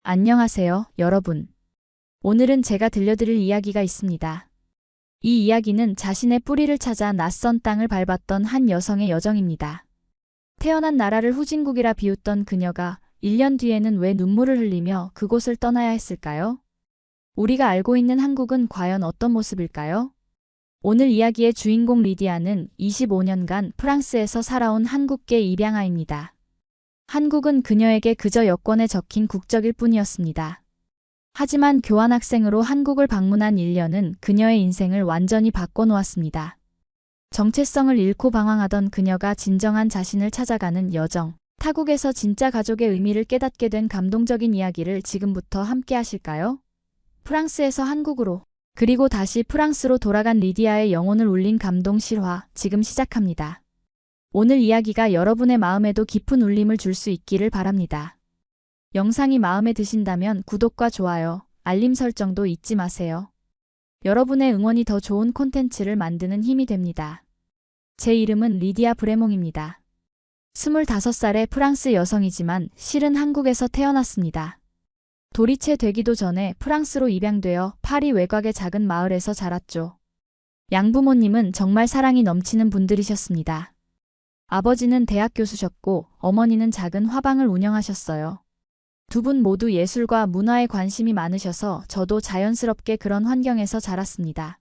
안녕하세요, 여러분. 오늘은 제가 들려드릴 이야기가 있습니다. 이 이야기는 자신의 뿌리를 찾아 낯선 땅을 밟았던 한 여성의 여정입니다. 태어난 나라를 후진국이라 비웃던 그녀가 1년 뒤에는 왜 눈물을 흘리며 그곳을 떠나야 했을까요? 우리가 알고 있는 한국은 과연 어떤 모습일까요? 오늘 이야기의 주인공 리디아는 25년간 프랑스에서 살아온 한국계 입양아입니다. 한국은 그녀에게 그저 여권에 적힌 국적일 뿐이었습니다. 하지만 교환학생으로 한국을 방문한 1년은 그녀의 인생을 완전히 바꿔놓았습니다. 정체성을 잃고 방황하던 그녀가 진정한 자신을 찾아가는 여정, 타국에서 진짜 가족의 의미를 깨닫게 된 감동적인 이야기를 지금부터 함께 하실까요? 프랑스에서 한국으로, 그리고 다시 프랑스로 돌아간 리디아의 영혼을 울린 감동 실화, 지금 시작합니다. 오늘 이야기가 여러분의 마음에도 깊은 울림을 줄 수 있기를 바랍니다. 영상이 마음에 드신다면 구독과 좋아요, 알림 설정도 잊지 마세요. 여러분의 응원이 더 좋은 콘텐츠를 만드는 힘이 됩니다. 제 이름은 리디아 브레몽입니다. 25살의 프랑스 여성이지만 실은 한국에서 태어났습니다. 돌이체 되기도 전에 프랑스로 입양되어 파리 외곽의 작은 마을에서 자랐죠. 양부모님은 정말 사랑이 넘치는 분들이셨습니다. 아버지는 대학 교수셨고 어머니는 작은 화방을 운영하셨어요. 두 분 모두 예술과 문화에 관심이 많으셔서 저도 자연스럽게 그런 환경에서 자랐습니다.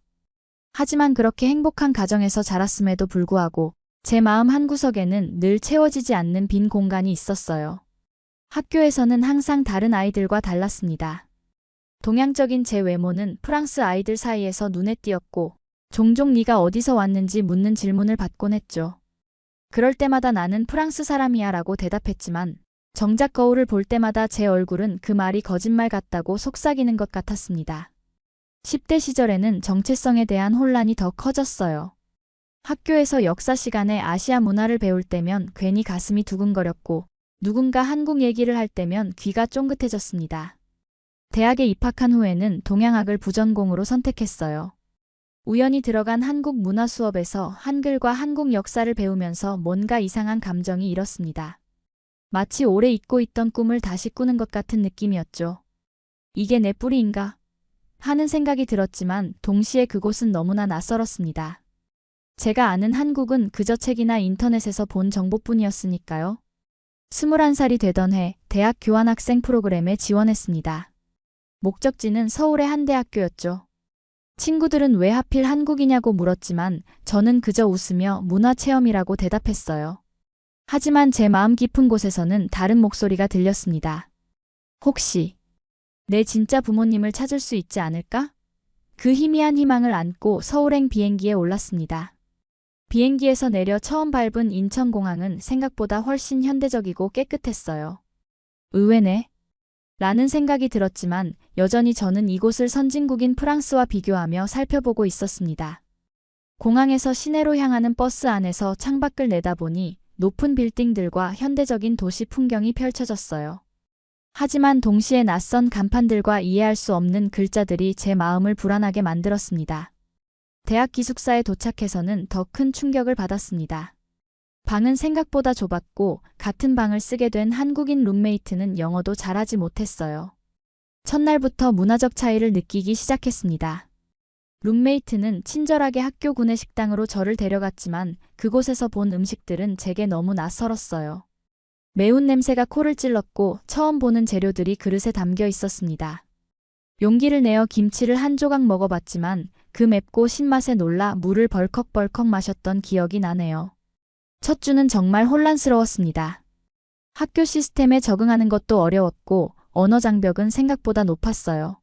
하지만 그렇게 행복한 가정에서 자랐음에도 불구하고 제 마음 한구석에는 늘 채워지지 않는 빈 공간이 있었어요. 학교에서는 항상 다른 아이들과 달랐습니다. 동양적인 제 외모는 프랑스 아이들 사이에서 눈에 띄었고 종종 네가 어디서 왔는지 묻는 질문을 받곤 했죠. 그럴 때마다 나는 프랑스 사람이야 라고 대답했지만 정작 거울을 볼 때마다 제 얼굴은 그 말이 거짓말 같다고 속삭이는 것 같았습니다. 10대 시절에는 정체성에 대한 혼란이 더 커졌어요. 학교에서 역사 시간에 아시아 문화를 배울 때면 괜히 가슴이 두근거렸고 누군가 한국 얘기를 할 때면 귀가 쫑긋해졌습니다. 대학에 입학한 후에는 동양학을 부전공으로 선택했어요. 우연히 들어간 한국 문화 수업에서 한글과 한국 역사를 배우면서 뭔가 이상한 감정이 일었습니다. 마치 오래 잊고 있던 꿈을 다시 꾸는 것 같은 느낌이었죠. 이게 내 뿌리인가? 하는 생각이 들었지만 동시에 그곳은 너무나 낯설었습니다. 제가 아는 한국은 그저 책이나 인터넷에서 본 정보뿐이었으니까요. 21살이 되던 해 대학 교환학생 프로그램에 지원했습니다. 목적지는 서울의 한 대학교였죠. 친구들은 왜 하필 한국이냐고 물었지만 저는 그저 웃으며 문화체험이라고 대답했어요. 하지만 제 마음 깊은 곳에서는 다른 목소리가 들렸습니다. 혹시 내 진짜 부모님을 찾을 수 있지 않을까? 그 희미한 희망을 안고 서울행 비행기에 올랐습니다. 비행기에서 내려 처음 밟은 인천공항은 생각보다 훨씬 현대적이고 깨끗했어요. 의외네. 라는 생각이 들었지만 여전히 저는 이곳을 선진국인 프랑스와 비교하며 살펴보고 있었습니다. 공항에서 시내로 향하는 버스 안에서 창밖을 내다보니 높은 빌딩들과 현대적인 도시 풍경이 펼쳐졌어요. 하지만 동시에 낯선 간판들과 이해할 수 없는 글자들이 제 마음을 불안하게 만들었습니다. 대학 기숙사에 도착해서는 더 큰 충격을 받았습니다. 방은 생각보다 좁았고 같은 방을 쓰게 된 한국인 룸메이트는 영어도 잘하지 못했어요. 첫날부터 문화적 차이를 느끼기 시작했습니다. 룸메이트는 친절하게 학교 구내식당으로 저를 데려갔지만 그곳에서 본 음식들은 제게 너무 낯설었어요. 매운 냄새가 코를 찔렀고 처음 보는 재료들이 그릇에 담겨 있었습니다. 용기를 내어 김치를 한 조각 먹어봤지만 그 맵고 신맛에 놀라 물을 벌컥벌컥 마셨던 기억이 나네요. 첫 주는 정말 혼란스러웠습니다. 학교 시스템에 적응하는 것도 어려웠고 언어 장벽은 생각보다 높았어요.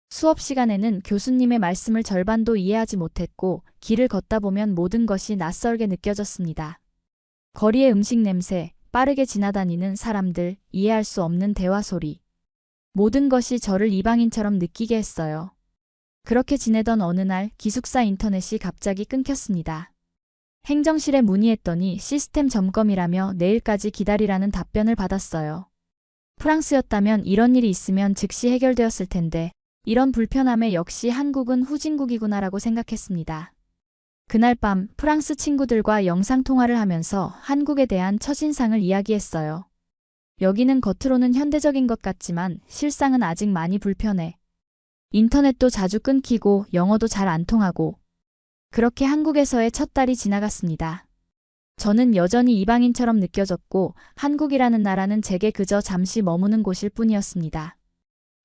수업 시간에는 교수님의 말씀을 절반도 이해하지 못했고 길을 걷다 보면 모든 것이 낯설게 느껴졌습니다. 거리의 음식 냄새, 빠르게 지나다니는 사람들, 이해할 수 없는 대화 소리. 모든 것이 저를 이방인처럼 느끼게 했어요. 그렇게 지내던 어느 날 기숙사 인터넷이 갑자기 끊겼습니다. 행정실에 문의했더니 시스템 점검이라며 내일까지 기다리라는 답변을 받았어요. 프랑스였다면 이런 일이 있으면 즉시 해결되었을 텐데 이런 불편함에 역시 한국은 후진국이구나라고 생각했습니다. 그날 밤 프랑스 친구들과 영상통화를 하면서 한국에 대한 첫인상을 이야기했어요. 여기는 겉으로는 현대적인 것 같지만 실상은 아직 많이 불편해. 인터넷도 자주 끊기고 영어도 잘 안 통하고. 그렇게 한국에서의 첫 달이 지나갔습니다. 저는 여전히 이방인처럼 느껴졌고 한국이라는 나라는 제게 그저 잠시 머무는 곳일 뿐이었습니다.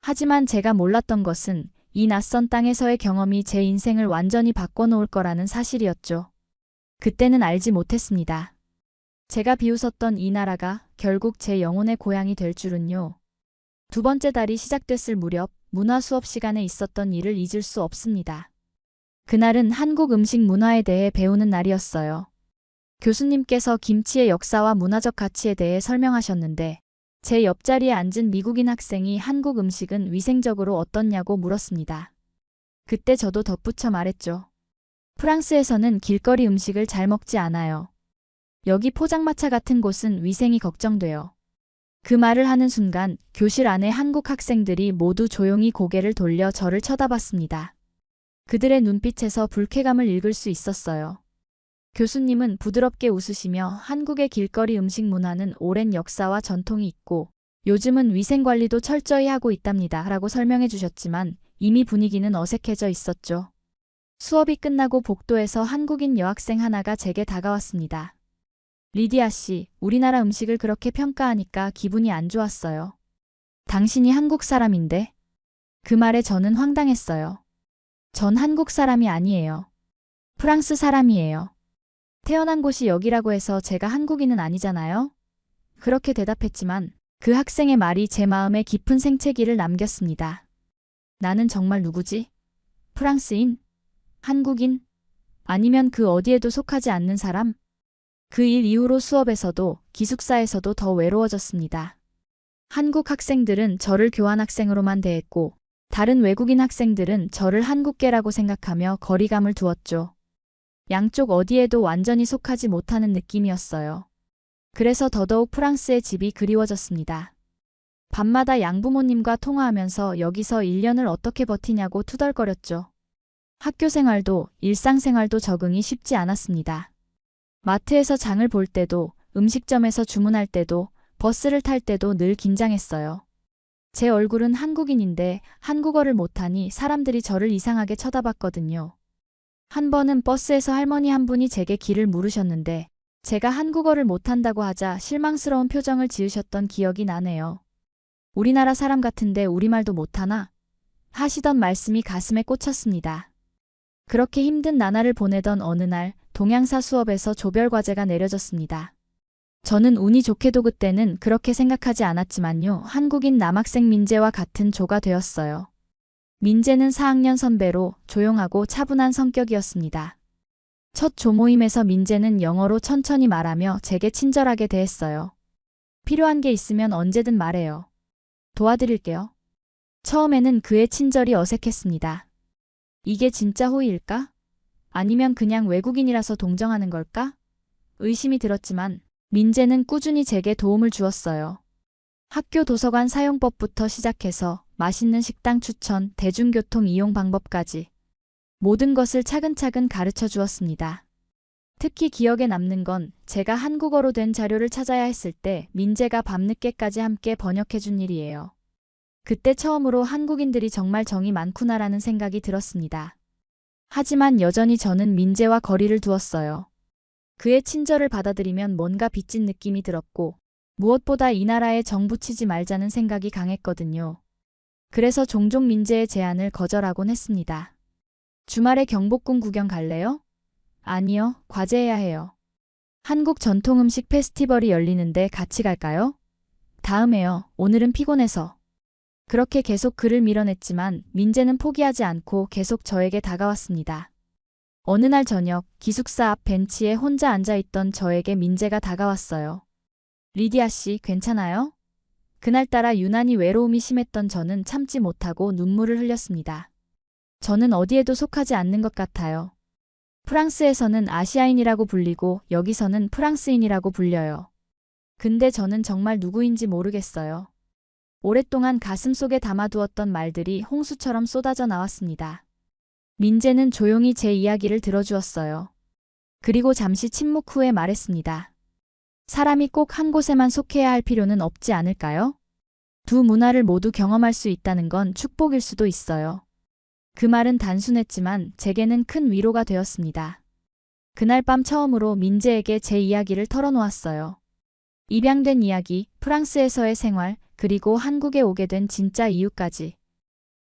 하지만 제가 몰랐던 것은 이 낯선 땅에서의 경험이 제 인생을 완전히 바꿔놓을 거라는 사실이었죠. 그때는 알지 못했습니다. 제가 비웃었던 이 나라가 결국 제 영혼의 고향이 될 줄은요. 두 번째 달이 시작됐을 무렵 문화 수업 시간에 있었던 일을 잊을 수 없습니다. 그날은 한국 음식 문화에 대해 배우는 날이었어요. 교수님께서 김치의 역사와 문화적 가치에 대해 설명하셨는데 제 옆자리에 앉은 미국인 학생이 한국 음식은 위생적으로 어떻냐고 물었습니다. 그때 저도 덧붙여 말했죠. 프랑스에서는 길거리 음식을 잘 먹지 않아요. 여기 포장마차 같은 곳은 위생이 걱정돼요. 그 말을 하는 순간 교실 안에 한국 학생들이 모두 조용히 고개를 돌려 저를 쳐다봤습니다. 그들의 눈빛에서 불쾌감을 읽을 수 있었어요. 교수님은 부드럽게 웃으시며 한국의 길거리 음식 문화는 오랜 역사와 전통이 있고 요즘은 위생관리도 철저히 하고 있답니다. 라고 설명해 주셨지만 이미 분위기는 어색해져 있었죠. 수업이 끝나고 복도에서 한국인 여학생 하나가 제게 다가왔습니다. 리디아 씨, 우리나라 음식을 그렇게 평가하니까 기분이 안 좋았어요. 당신이 한국 사람인데? 그 말에 저는 황당했어요. 전 한국 사람이 아니에요. 프랑스 사람이에요. 태어난 곳이 여기라고 해서 제가 한국인은 아니잖아요? 그렇게 대답했지만 그 학생의 말이 제 마음에 깊은 생채기를 남겼습니다. 나는 정말 누구지? 프랑스인? 한국인? 아니면 그 어디에도 속하지 않는 사람? 그 일 이후로 수업에서도 기숙사에서도 더 외로워졌습니다. 한국 학생들은 저를 교환학생으로만 대했고 다른 외국인 학생들은 저를 한국계라고 생각하며 거리감을 두었죠. 양쪽 어디에도 완전히 속하지 못하는 느낌이었어요. 그래서 더더욱 프랑스의 집이 그리워졌습니다. 밤마다 양부모님과 통화하면서 여기서 1년을 어떻게 버티냐고 투덜거렸죠. 학교 생활도 일상생활도 적응이 쉽지 않았습니다. 마트에서 장을 볼 때도 음식점에서 주문할 때도 버스를 탈 때도 늘 긴장했어요. 제 얼굴은 한국인인데 한국어를 못하니 사람들이 저를 이상하게 쳐다봤거든요. 한 번은 버스에서 할머니 한 분이 제게 길을 물으셨는데 제가 한국어를 못한다고 하자 실망스러운 표정을 지으셨던 기억이 나네요. 우리나라 사람 같은데 우리말도 못하나? 하시던 말씀이 가슴에 꽂혔습니다. 그렇게 힘든 나날을 보내던 어느 날 동양사 수업에서 조별 과제가 내려졌습니다. 저는 운이 좋게도 그때는 그렇게 생각하지 않았지만요. 한국인 남학생 민재와 같은 조가 되었어요. 민재는 4학년 선배로 조용하고 차분한 성격이었습니다. 첫 조모임에서 민재는 영어로 천천히 말하며 제게 친절하게 대했어요. 필요한 게 있으면 언제든 말해요. 도와드릴게요. 처음에는 그의 친절이 어색했습니다. 이게 진짜 호의일까? 아니면 그냥 외국인이라서 동정하는 걸까? 의심이 들었지만 민재는 꾸준히 제게 도움을 주었어요. 학교 도서관 사용법부터 시작해서 맛있는 식당 추천, 대중교통 이용 방법까지 모든 것을 차근차근 가르쳐 주었습니다. 특히 기억에 남는 건 제가 한국어로 된 자료를 찾아야 했을 때 민재가 밤늦게까지 함께 번역해 준 일이에요. 그때 처음으로 한국인들이 정말 정이 많구나라는 생각이 들었습니다. 하지만 여전히 저는 민재와 거리를 두었어요. 그의 친절을 받아들이면 뭔가 빚진 느낌이 들었고 무엇보다 이 나라에 정 붙이지 말자는 생각이 강했거든요. 그래서 종종 민재의 제안을 거절하곤 했습니다. 주말에 경복궁 구경 갈래요? 아니요, 과제해야 해요. 한국 전통 음식 페스티벌이 열리는데 같이 갈까요? 다음에요. 오늘은 피곤해서. 그렇게 계속 그를 밀어냈지만 민재는 포기하지 않고 계속 저에게 다가왔습니다. 어느 날 저녁 기숙사 앞 벤치에 혼자 앉아있던 저에게 민재가 다가왔어요. 리디아 씨, 괜찮아요? 그날따라 유난히 외로움이 심했던 저는 참지 못하고 눈물을 흘렸습니다. 저는 어디에도 속하지 않는 것 같아요. 프랑스에서는 아시아인이라고 불리고 여기서는 프랑스인이라고 불려요. 근데 저는 정말 누구인지 모르겠어요. 오랫동안 가슴속에 담아두었던 말들이 홍수처럼 쏟아져 나왔습니다. 민재는 조용히 제 이야기를 들어주었어요. 그리고 잠시 침묵 후에 말했습니다. 사람이 꼭 한 곳에만 속해야 할 필요는 없지 않을까요? 두 문화를 모두 경험할 수 있다는 건 축복일 수도 있어요. 그 말은 단순했지만 제게는 큰 위로가 되었습니다. 그날 밤 처음으로 민재에게 제 이야기를 털어놓았어요. 입양된 이야기, 프랑스에서의 생활, 그리고 한국에 오게 된 진짜 이유까지.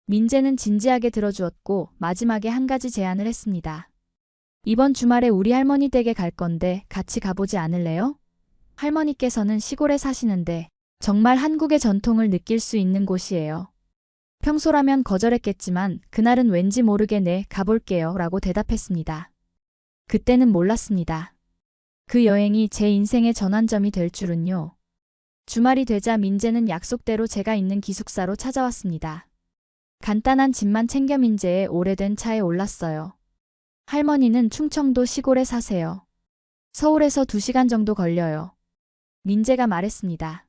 민재는 진지하게 들어주었고 마지막에 한 가지 제안을 했습니다. 이번 주말에 우리 할머니 댁에 갈 건데 같이 가보지 않을래요? 할머니께서는 시골에 사시는데 정말 한국의 전통을 느낄 수 있는 곳이에요. 평소라면 거절했겠지만 그날은 왠지 모르게 네, 가볼게요 라고 대답했습니다. 그때는 몰랐습니다. 그 여행이 제 인생의 전환점이 될 줄은요. 주말이 되자 민재는 약속대로 제가 있는 기숙사로 찾아왔습니다. 간단한 짐만 챙겨 민재의 오래된 차에 올랐어요. 할머니는 충청도 시골에 사세요. 서울에서 2시간 정도 걸려요. 민재가 말했습니다.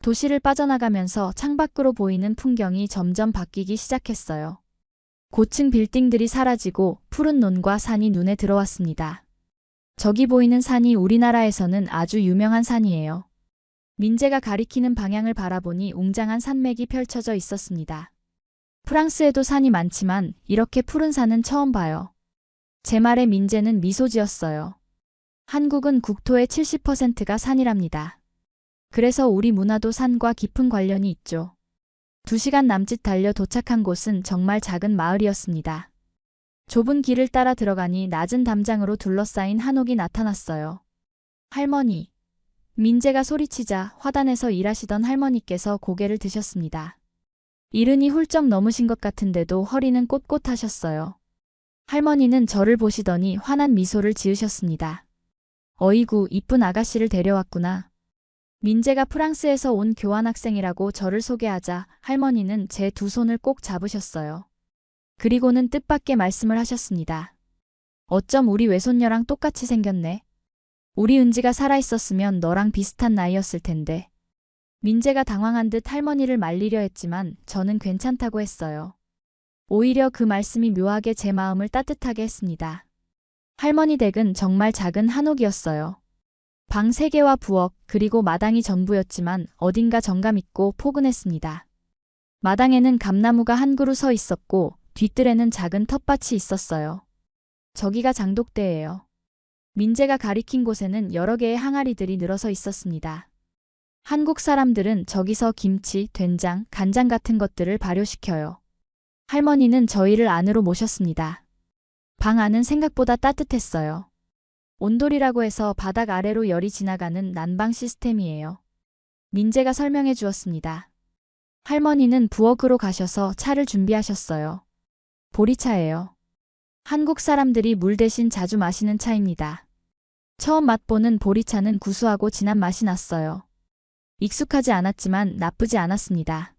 도시를 빠져나가면서 창밖으로 보이는 풍경이 점점 바뀌기 시작했어요. 고층 빌딩들이 사라지고 푸른 논과 산이 눈에 들어왔습니다. 저기 보이는 산이 우리나라에서는 아주 유명한 산이에요. 민재가 가리키는 방향을 바라보니 웅장한 산맥이 펼쳐져 있었습니다. 프랑스에도 산이 많지만 이렇게 푸른 산은 처음 봐요. 제 말에 민재는 미소 지었어요. 한국은 국토의 70%가 산이랍니다. 그래서 우리 문화도 산과 깊은 관련이 있죠. 2시간 남짓 달려 도착한 곳은 정말 작은 마을이었습니다. 좁은 길을 따라 들어가니 낮은 담장으로 둘러싸인 한옥이 나타났어요. 할머니. 민재가 소리치자 화단에서 일하시던 할머니께서 고개를 드셨습니다. 이른이 훌쩍 넘으신 것 같은데도 허리는 꼿꼿하셨어요. 할머니는 저를 보시더니 환한 미소를 지으셨습니다. 어이구, 이쁜 아가씨를 데려왔구나. 민재가 프랑스에서 온 교환학생이라고 저를 소개하자 할머니는 제 두 손을 꼭 잡으셨어요. 그리고는 뜻밖의 말씀을 하셨습니다. 어쩜 우리 외손녀랑 똑같이 생겼네. 우리 은지가 살아있었으면 너랑 비슷한 나이였을 텐데. 민재가 당황한 듯 할머니를 말리려 했지만 저는 괜찮다고 했어요. 오히려 그 말씀이 묘하게 제 마음을 따뜻하게 했습니다. 할머니 댁은 정말 작은 한옥이었어요. 방 3개와 부엌 그리고 마당이 전부였지만 어딘가 정감 있고 포근했습니다. 마당에는 감나무가 한 그루 서 있었고 뒤뜰에는 작은 텃밭이 있었어요. 저기가 장독대예요. 민재가 가리킨 곳에는 여러 개의 항아리들이 늘어서 있었습니다. 한국 사람들은 저기서 김치, 된장, 간장 같은 것들을 발효시켜요. 할머니는 저희를 안으로 모셨습니다. 방 안은 생각보다 따뜻했어요. 온돌이라고 해서 바닥 아래로 열이 지나가는 난방 시스템이에요. 민재가 설명해 주었습니다. 할머니는 부엌으로 가셔서 차를 준비하셨어요. 보리차예요. 한국 사람들이 물 대신 자주 마시는 차입니다. 처음 맛보는 보리차는 구수하고 진한 맛이 났어요. 익숙하지 않았지만 나쁘지 않았습니다.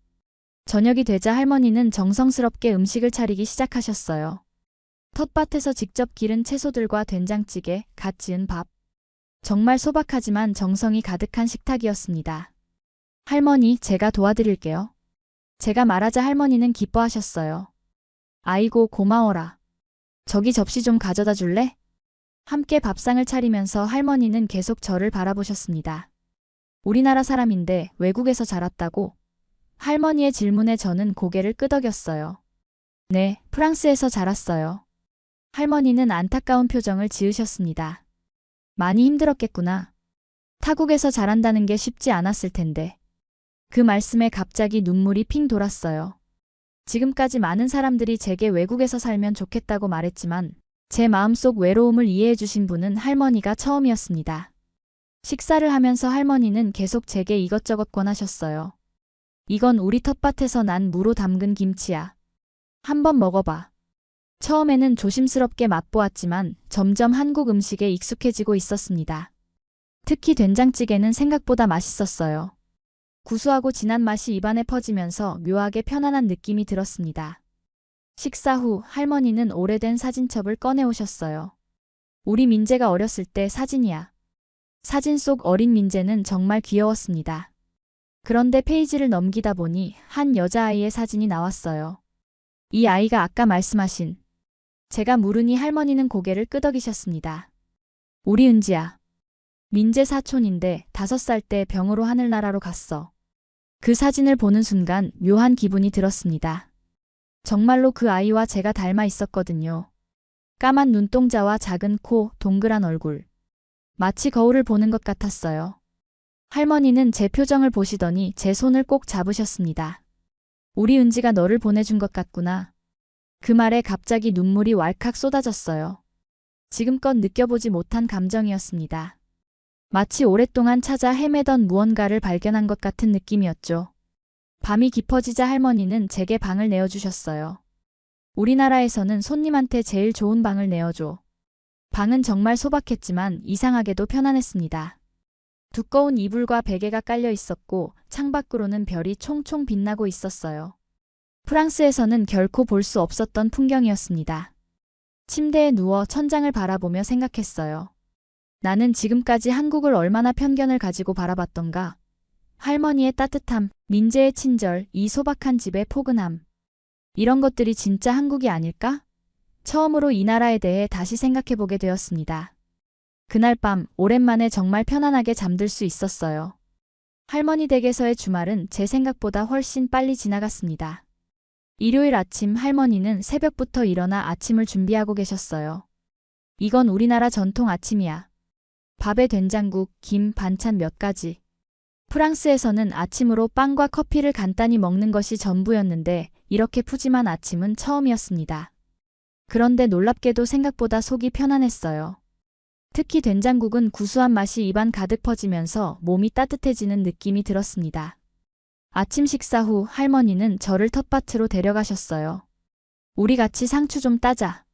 저녁이 되자 할머니는 정성스럽게 음식을 차리기 시작하셨어요. 텃밭에서 직접 기른 채소들과 된장찌개, 갓 지은 밥. 정말 소박하지만 정성이 가득한 식탁이었습니다. 할머니, 제가 도와드릴게요. 제가 말하자 할머니는 기뻐하셨어요. 아이고, 고마워라. 저기 접시 좀 가져다 줄래? 함께 밥상을 차리면서 할머니는 계속 저를 바라보셨습니다. 우리나라 사람인데 외국에서 자랐다고? 할머니의 질문에 저는 고개를 끄덕였어요. 네, 프랑스에서 자랐어요. 할머니는 안타까운 표정을 지으셨습니다. 많이 힘들었겠구나. 타국에서 자란다는 게 쉽지 않았을 텐데. 그 말씀에 갑자기 눈물이 핑 돌았어요. 지금까지 많은 사람들이 제게 외국에서 살면 좋겠다고 말했지만 제 마음속 외로움을 이해해 주신 분은 할머니가 처음이었습니다. 식사를 하면서 할머니는 계속 제게 이것저것 권하셨어요. 이건 우리 텃밭에서 난 무로 담근 김치야. 한번 먹어봐. 처음에는 조심스럽게 맛보았지만 점점 한국 음식에 익숙해지고 있었습니다. 특히 된장찌개는 생각보다 맛있었어요. 구수하고 진한 맛이 입안에 퍼지면서 묘하게 편안한 느낌이 들었습니다. 식사 후 할머니는 오래된 사진첩을 꺼내오셨어요. 우리 민재가 어렸을 때 사진이야. 사진 속 어린 민재는 정말 귀여웠습니다. 그런데 페이지를 넘기다 보니 한 여자아이의 사진이 나왔어요. 이 아이가 아까 말씀하신. 제가 물으니 할머니는 고개를 끄덕이셨습니다. 우리 은지야. 민재 사촌인데 5살 때 병으로 하늘나라로 갔어. 그 사진을 보는 순간 묘한 기분이 들었습니다. 정말로 그 아이와 제가 닮아 있었거든요. 까만 눈동자와 작은 코, 동그란 얼굴. 마치 거울을 보는 것 같았어요. 할머니는 제 표정을 보시더니 제 손을 꼭 잡으셨습니다. 우리 은지가 너를 보내준 것 같구나. 그 말에 갑자기 눈물이 왈칵 쏟아졌어요. 지금껏 느껴보지 못한 감정이었습니다. 마치 오랫동안 찾아 헤매던 무언가를 발견한 것 같은 느낌이었죠. 밤이 깊어지자 할머니는 제게 방을 내어주셨어요. 우리나라에서는 손님한테 제일 좋은 방을 내어줘. 방은 정말 소박했지만 이상하게도 편안했습니다. 두꺼운 이불과 베개가 깔려 있었고 창밖으로는 별이 총총 빛나고 있었어요. 프랑스에서는 결코 볼 수 없었던 풍경이었습니다. 침대에 누워 천장을 바라보며 생각했어요. 나는 지금까지 한국을 얼마나 편견을 가지고 바라봤던가. 할머니의 따뜻함, 민재의 친절, 이 소박한 집의 포근함. 이런 것들이 진짜 한국이 아닐까? 처음으로 이 나라에 대해 다시 생각해보게 되었습니다. 그날 밤 오랜만에 정말 편안하게 잠들 수 있었어요. 할머니 댁에서의 주말은 제 생각보다 훨씬 빨리 지나갔습니다. 일요일 아침 할머니는 새벽부터 일어나 아침을 준비하고 계셨어요. 이건 우리나라 전통 아침이야. 밥에 된장국, 김, 반찬 몇 가지. 프랑스에서는 아침으로 빵과 커피를 간단히 먹는 것이 전부였는데 이렇게 푸짐한 아침은 처음이었습니다. 그런데 놀랍게도 생각보다 속이 편안했어요. 특히 된장국은 구수한 맛이 입안 가득 퍼지면서 몸이 따뜻해지는 느낌이 들었습니다. 아침 식사 후 할머니는 저를 텃밭으로 데려가셨어요. 우리 같이 상추 좀 따자.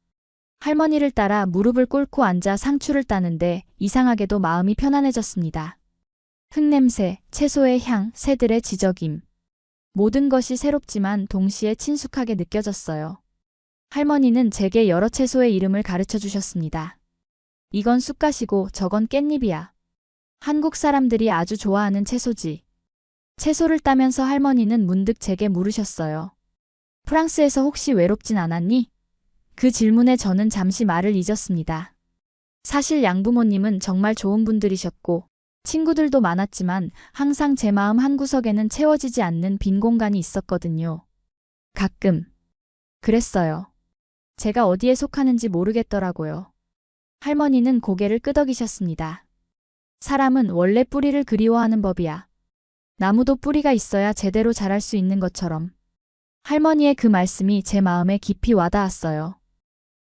할머니를 따라 무릎을 꿇고 앉아 상추를 따는데 이상하게도 마음이 편안해졌습니다. 흙냄새, 채소의 향, 새들의 지저김. 모든 것이 새롭지만 동시에 친숙하게 느껴졌어요. 할머니는 제게 여러 채소의 이름을 가르쳐 주셨습니다. 이건 쑥갓이고 저건 깻잎이야. 한국 사람들이 아주 좋아하는 채소지. 채소를 따면서 할머니는 문득 제게 물으셨어요. 프랑스에서 혹시 외롭진 않았니? 그 질문에 저는 잠시 말을 잊었습니다. 사실 양부모님은 정말 좋은 분들이셨고 친구들도 많았지만 항상 제 마음 한구석에는 채워지지 않는 빈 공간이 있었거든요. 가끔. 그랬어요. 제가 어디에 속하는지 모르겠더라고요. 할머니는 고개를 끄덕이셨습니다. 사람은 원래 뿌리를 그리워하는 법이야. 나무도 뿌리가 있어야 제대로 자랄 수 있는 것처럼. 할머니의 그 말씀이 제 마음에 깊이 와닿았어요.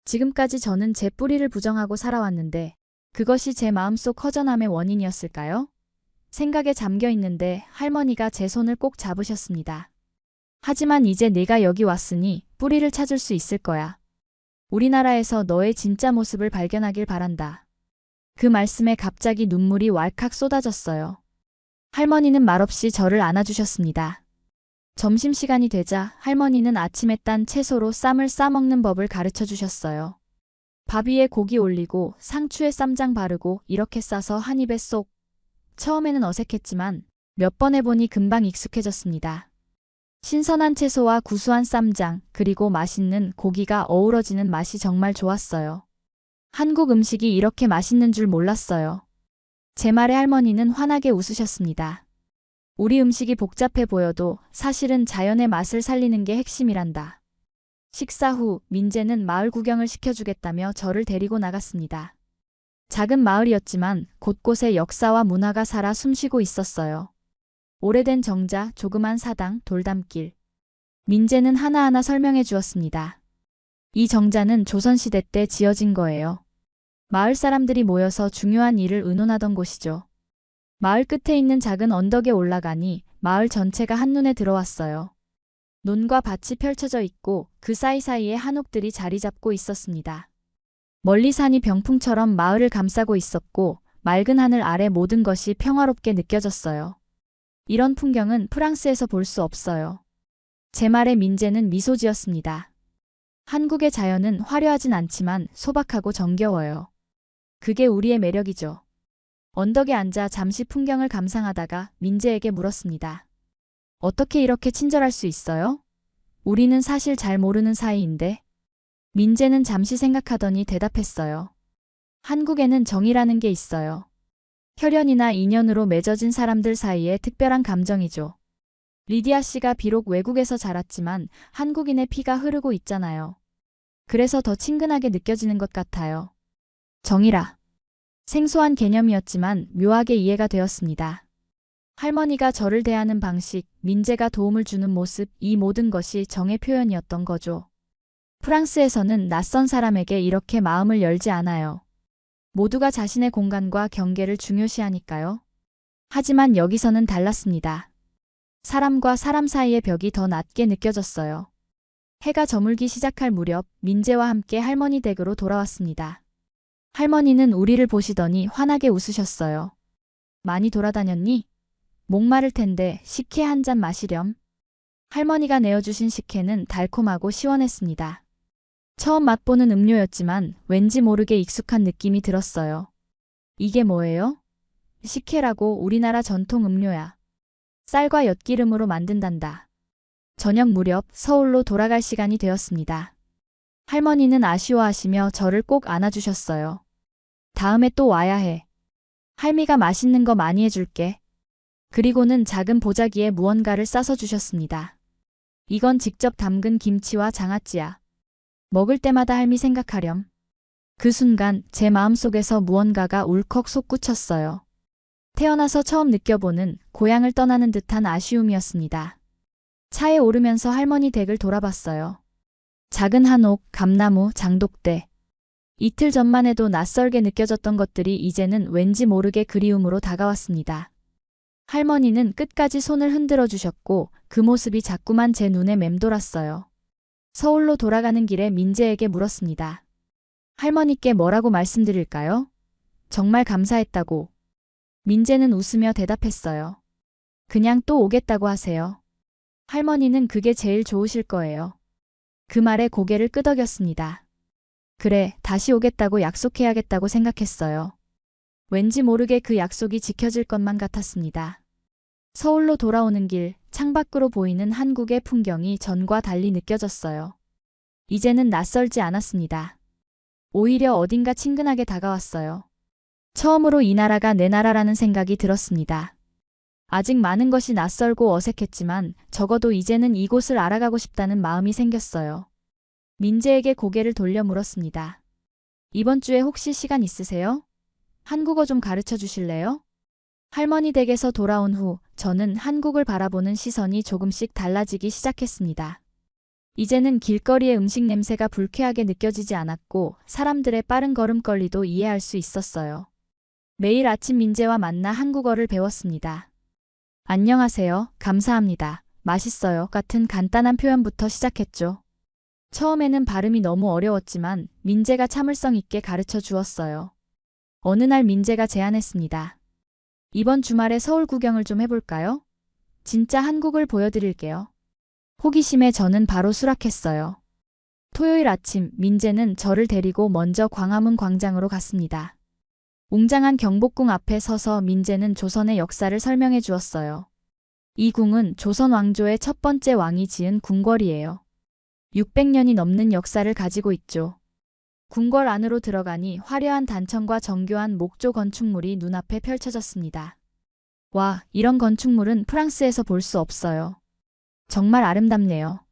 지금까지 저는 제 뿌리를 부정하고 살아왔는데 그것이 제 마음속 허전함의 원인이었을까요? 생각에 잠겨 있는데 할머니가 제 손을 꼭 잡으셨습니다. 하지만 이제 내가 여기 왔으니 뿌리를 찾을 수 있을 거야. 우리나라에서 너의 진짜 모습을 발견하길 바란다. 그 말씀에 갑자기 눈물이 왈칵 쏟아졌어요. 할머니는 말없이 저를 안아주셨습니다. 점심시간이 되자 할머니는 아침에 딴 채소로 쌈을 싸먹는 법을 가르쳐 주셨어요. 밥 위에 고기 올리고 상추에 쌈장 바르고 이렇게 싸서 한 입에 쏙. 처음에는 어색했지만 몇 번 해보니 금방 익숙해졌습니다. 신선한 채소와 구수한 쌈장 그리고 맛있는 고기가 어우러지는 맛이 정말 좋았어요. 한국 음식이 이렇게 맛있는 줄 몰랐어요. 제 말에 할머니는 환하게 웃으셨습니다. 우리 음식이 복잡해 보여도 사실은 자연의 맛을 살리는 게 핵심이란다. 식사 후 민재는 마을 구경을 시켜주겠다며 저를 데리고 나갔습니다. 작은 마을이었지만 곳곳에 역사와 문화가 살아 숨쉬고 있었어요. 오래된 정자, 조그만 사당, 돌담길. 민재는 하나하나 설명해 주었습니다. 이 정자는 조선시대 때 지어진 거예요. 마을 사람들이 모여서 중요한 일을 의논하던 곳이죠. 마을 끝에 있는 작은 언덕에 올라가니 마을 전체가 한눈에 들어왔어요. 논과 밭이 펼쳐져 있고 그 사이사이에 한옥들이 자리 잡고 있었습니다. 멀리 산이 병풍처럼 마을을 감싸고 있었고 맑은 하늘 아래 모든 것이 평화롭게 느껴졌어요. 이런 풍경은 프랑스에서 볼 수 없어요. 제 말에 민재는 미소 지었습니다. 한국의 자연은 화려하진 않지만 소박하고 정겨워요. 그게 우리의 매력이죠. 언덕에 앉아 잠시 풍경을 감상하다가 민재에게 물었습니다. 어떻게 이렇게 친절할 수 있어요? 우리는 사실 잘 모르는 사이인데. 민재는 잠시 생각하더니 대답했어요. 한국에는 정이라는 게 있어요. 혈연이나 인연으로 맺어진 사람들 사이의 특별한 감정이죠. 리디아 씨가 비록 외국에서 자랐지만 한국인의 피가 흐르고 있잖아요. 그래서 더 친근하게 느껴지는 것 같아요. 정이라. 생소한 개념이었지만 묘하게 이해가 되었습니다. 할머니가 저를 대하는 방식, 민재가 도움을 주는 모습, 이 모든 것이 정의 표현이었던 거죠. 프랑스에서는 낯선 사람에게 이렇게 마음을 열지 않아요. 모두가 자신의 공간과 경계를 중요시하니까요. 하지만 여기서는 달랐습니다. 사람과 사람 사이의 벽이 더 낮게 느껴졌어요. 해가 저물기 시작할 무렵 민재와 함께 할머니 댁으로 돌아왔습니다. 할머니는 우리를 보시더니 환하게 웃으셨어요. 많이 돌아다녔니? 목마를 텐데 식혜 한 잔 마시렴. 할머니가 내어주신 식혜는 달콤하고 시원했습니다. 처음 맛보는 음료였지만 왠지 모르게 익숙한 느낌이 들었어요. 이게 뭐예요? 식혜라고 우리나라 전통 음료야. 쌀과 엿기름으로 만든단다. 저녁 무렵 서울로 돌아갈 시간이 되었습니다. 할머니는 아쉬워하시며 저를 꼭 안아주셨어요. 다음에 또 와야 해. 할미가 맛있는 거 많이 해줄게. 그리고는 작은 보자기에 무언가를 싸서 주셨습니다. 이건 직접 담근 김치와 장아찌야. 먹을 때마다 할미 생각하렴. 그 순간 제 마음속에서 무언가가 울컥 솟구쳤어요. 태어나서 처음 느껴보는 고향을 떠나는 듯한 아쉬움이었습니다. 차에 오르면서 할머니 댁을 돌아봤어요. 작은 한옥, 감나무, 장독대. 이틀 전만 해도 낯설게 느껴졌던 것들이 이제는 왠지 모르게 그리움으로 다가왔습니다. 할머니는 끝까지 손을 흔들어 주셨고 그 모습이 자꾸만 제 눈에 맴돌았어요. 서울로 돌아가는 길에 민재에게 물었습니다. 할머니께 뭐라고 말씀드릴까요? 정말 감사했다고. 민재는 웃으며 대답했어요. 그냥 또 오겠다고 하세요. 할머니는 그게 제일 좋으실 거예요. 그 말에 고개를 끄덕였습니다. 그래, 다시 오겠다고 약속해야겠다고 생각했어요. 왠지 모르게 그 약속이 지켜질 것만 같았습니다. 서울로 돌아오는 길, 창밖으로 보이는 한국의 풍경이 전과 달리 느껴졌어요. 이제는 낯설지 않았습니다. 오히려 어딘가 친근하게 다가왔어요. 처음으로 이 나라가 내 나라라는 생각이 들었습니다. 아직 많은 것이 낯설고 어색했지만 적어도 이제는 이곳을 알아가고 싶다는 마음이 생겼어요. 민재에게 고개를 돌려 물었습니다. 이번 주에 혹시 시간 있으세요? 한국어 좀 가르쳐 주실래요? 할머니 댁에서 돌아온 후 저는 한국을 바라보는 시선이 조금씩 달라지기 시작했습니다. 이제는 길거리의 음식 냄새가 불쾌하게 느껴지지 않았고 사람들의 빠른 걸음걸이도 이해할 수 있었어요. 매일 아침 민재와 만나 한국어를 배웠습니다. 안녕하세요, 감사합니다, 맛있어요 같은 간단한 표현부터 시작했죠. 처음에는 발음이 너무 어려웠지만 민재가 참을성 있게 가르쳐 주었어요. 어느 날 민재가 제안했습니다. 이번 주말에 서울 구경을 좀 해볼까요? 진짜 한국을 보여드릴게요. 호기심에 저는 바로 수락했어요. 토요일 아침 민재는 저를 데리고 먼저 광화문 광장으로 갔습니다. 웅장한 경복궁 앞에 서서 민재는 조선의 역사를 설명해 주었어요. 이 궁은 조선 왕조의 첫 번째 왕이 지은 궁궐이에요. 600년이 넘는 역사를 가지고 있죠. 궁궐 안으로 들어가니 화려한 단청과 정교한 목조 건축물이 눈앞에 펼쳐졌습니다. 와, 이런 건축물은 프랑스에서 볼 수 없어요. 정말 아름답네요.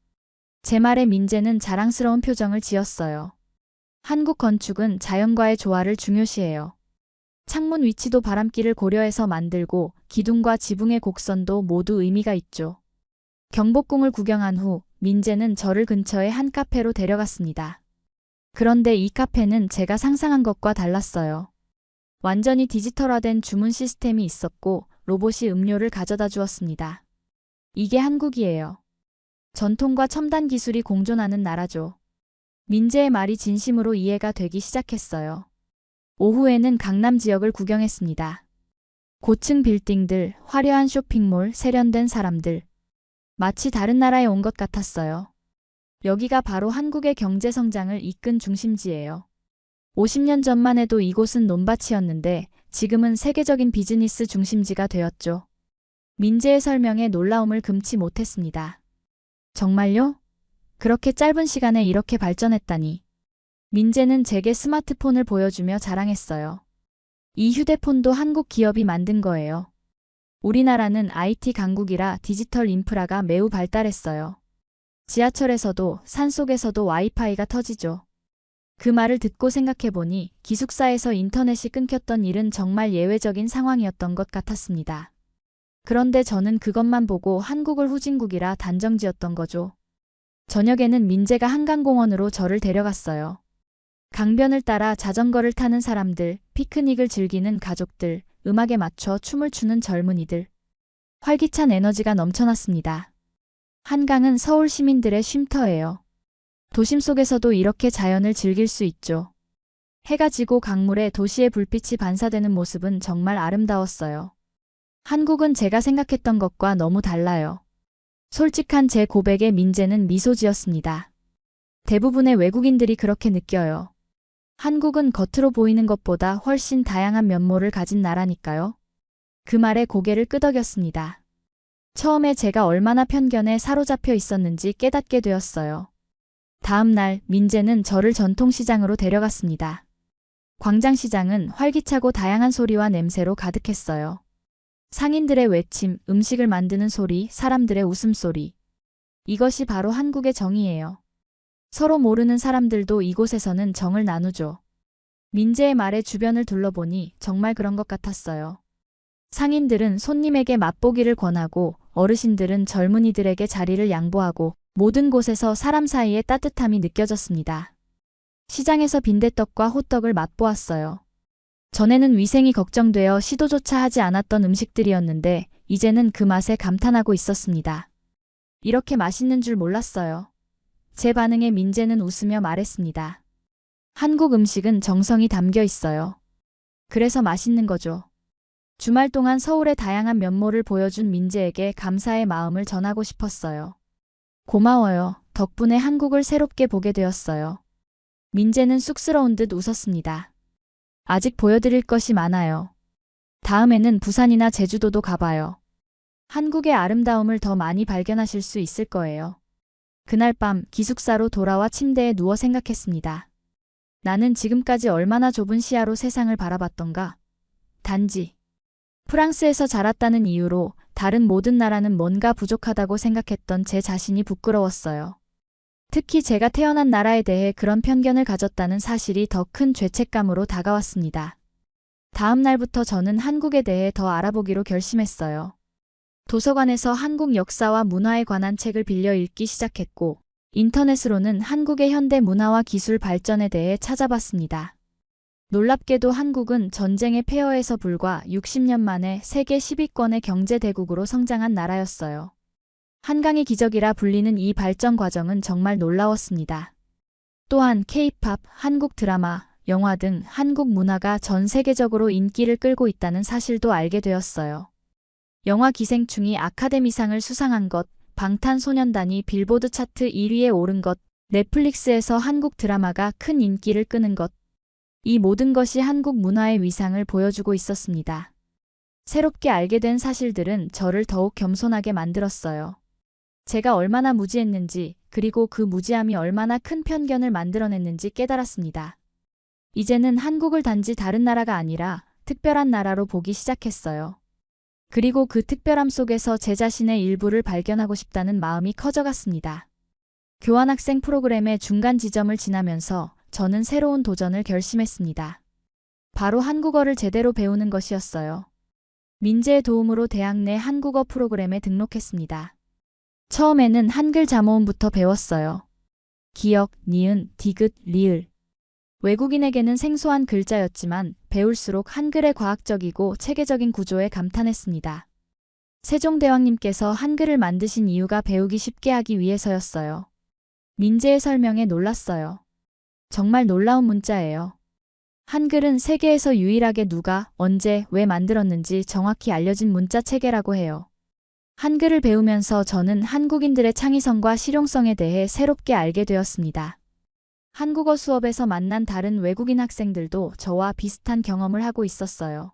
제 말에 민재는 자랑스러운 표정을 지었어요. 한국 건축은 자연과의 조화를 중요시해요. 창문 위치도 바람길을 고려해서 만들고 기둥과 지붕의 곡선도 모두 의미가 있죠. 경복궁을 구경한 후 민재는 저를 근처의 한 카페로 데려갔습니다. 그런데 이 카페는 제가 상상한 것과 달랐어요. 완전히 디지털화된 주문 시스템이 있었고 로봇이 음료를 가져다 주었습니다. 이게 한국이에요. 전통과 첨단 기술이 공존하는 나라죠. 민재의 말이 진심으로 이해가 되기 시작했어요. 오후에는 강남 지역을 구경했습니다. 고층 빌딩들, 화려한 쇼핑몰, 세련된 사람들. 마치 다른 나라에 온 것 같았어요. 여기가 바로 한국의 경제 성장을 이끈 중심지예요. 50년 전만 해도 이곳은 논밭이었는데 지금은 세계적인 비즈니스 중심지가 되었죠. 민재의 설명에 놀라움을 금치 못했습니다. 정말요? 그렇게 짧은 시간에 이렇게 발전했다니. 민재는 제게 스마트폰을 보여주며 자랑했어요. 이 휴대폰도 한국 기업이 만든 거예요. 우리나라는 IT 강국이라 디지털 인프라가 매우 발달했어요. 지하철에서도 산속에서도 와이파이가 터지죠. 그 말을 듣고 생각해보니 기숙사에서 인터넷이 끊겼던 일은 정말 예외적인 상황이었던 것 같았습니다. 그런데 저는 그것만 보고 한국을 후진국이라 단정지었던 거죠. 저녁에는 민재가 한강공원으로 저를 데려갔어요. 강변을 따라 자전거를 타는 사람들, 피크닉을 즐기는 가족들, 음악에 맞춰 춤을 추는 젊은이들. 활기찬 에너지가 넘쳐났습니다. 한강은 서울 시민들의 쉼터예요. 도심 속에서도 이렇게 자연을 즐길 수 있죠. 해가 지고 강물에 도시의 불빛이 반사되는 모습은 정말 아름다웠어요. 한국은 제가 생각했던 것과 너무 달라요. 솔직한 제 고백에 민재는 미소 지었습니다. 대부분의 외국인들이 그렇게 느껴요. 한국은 겉으로 보이는 것보다 훨씬 다양한 면모를 가진 나라니까요. 그 말에 고개를 끄덕였습니다. 처음에 제가 얼마나 편견에 사로잡혀 있었는지 깨닫게 되었어요. 다음 날 민재는 저를 전통시장으로 데려갔습니다. 광장시장은 활기차고 다양한 소리와 냄새로 가득했어요. 상인들의 외침, 음식을 만드는 소리, 사람들의 웃음소리. 이것이 바로 한국의 정이에요. 서로 모르는 사람들도 이곳에서는 정을 나누죠. 민재의 말에 주변을 둘러보니 정말 그런 것 같았어요. 상인들은 손님에게 맛보기를 권하고 어르신들은 젊은이들에게 자리를 양보하고 모든 곳에서 사람 사이의 따뜻함이 느껴졌습니다. 시장에서 빈대떡과 호떡을 맛보았어요. 전에는 위생이 걱정되어 시도조차 하지 않았던 음식들이었는데 이제는 그 맛에 감탄하고 있었습니다. 이렇게 맛있는 줄 몰랐어요. 제 반응에 민재는 웃으며 말했습니다. 한국 음식은 정성이 담겨 있어요. 그래서 맛있는 거죠. 주말 동안 서울의 다양한 면모를 보여준 민재에게 감사의 마음을 전하고 싶었어요. 고마워요. 덕분에 한국을 새롭게 보게 되었어요. 민재는 쑥스러운 듯 웃었습니다. 아직 보여드릴 것이 많아요. 다음에는 부산이나 제주도도 가봐요. 한국의 아름다움을 더 많이 발견하실 수 있을 거예요. 그날 밤 기숙사로 돌아와 침대에 누워 생각했습니다. 나는 지금까지 얼마나 좁은 시야로 세상을 바라봤던가. 단지 프랑스에서 자랐다는 이유로 다른 모든 나라는 뭔가 부족하다고 생각했던 제 자신이 부끄러웠어요. 특히 제가 태어난 나라에 대해 그런 편견을 가졌다는 사실이 더 큰 죄책감으로 다가왔습니다. 다음 날부터 저는 한국에 대해 더 알아보기로 결심했어요. 도서관에서 한국 역사와 문화에 관한 책을 빌려 읽기 시작했고, 인터넷으로는 한국의 현대 문화와 기술 발전에 대해 찾아봤습니다. 놀랍게도 한국은 전쟁의 폐허에서 불과 60년 만에 세계 10위권의 경제대국으로 성장한 나라였어요. 한강의 기적이라 불리는 이 발전 과정은 정말 놀라웠습니다. 또한 K-팝, 한국 드라마, 영화 등 한국 문화가 전 세계적으로 인기를 끌고 있다는 사실도 알게 되었어요. 영화 기생충이 아카데미상을 수상한 것, 방탄소년단이 빌보드 차트 1위에 오른 것, 넷플릭스에서 한국 드라마가 큰 인기를 끄는 것. 이 모든 것이 한국 문화의 위상을 보여주고 있었습니다. 새롭게 알게 된 사실들은 저를 더욱 겸손하게 만들었어요. 제가 얼마나 무지했는지, 그리고 그 무지함이 얼마나 큰 편견을 만들어냈는지 깨달았습니다. 이제는 한국을 단지 다른 나라가 아니라 특별한 나라로 보기 시작했어요. 그리고 그 특별함 속에서 제 자신의 일부를 발견하고 싶다는 마음이 커져갔습니다. 교환학생 프로그램의 중간 지점을 지나면서 저는 새로운 도전을 결심했습니다. 바로 한국어를 제대로 배우는 것이었어요. 민재의 도움으로 대학 내 한국어 프로그램에 등록했습니다. 처음에는 한글 자모음부터 배웠어요. 기역, 니은, 디귿, 리을. 외국인에게는 생소한 글자였지만 배울수록 한글의 과학적이고 체계적인 구조에 감탄했습니다. 세종대왕님께서 한글을 만드신 이유가 배우기 쉽게 하기 위해서였어요. 민재의 설명에 놀랐어요. 정말 놀라운 문자예요. 한글은 세계에서 유일하게 누가, 언제, 왜 만들었는지 정확히 알려진 문자 체계라고 해요. 한글을 배우면서 저는 한국인들의 창의성과 실용성에 대해 새롭게 알게 되었습니다. 한국어 수업에서 만난 다른 외국인 학생들도 저와 비슷한 경험을 하고 있었어요.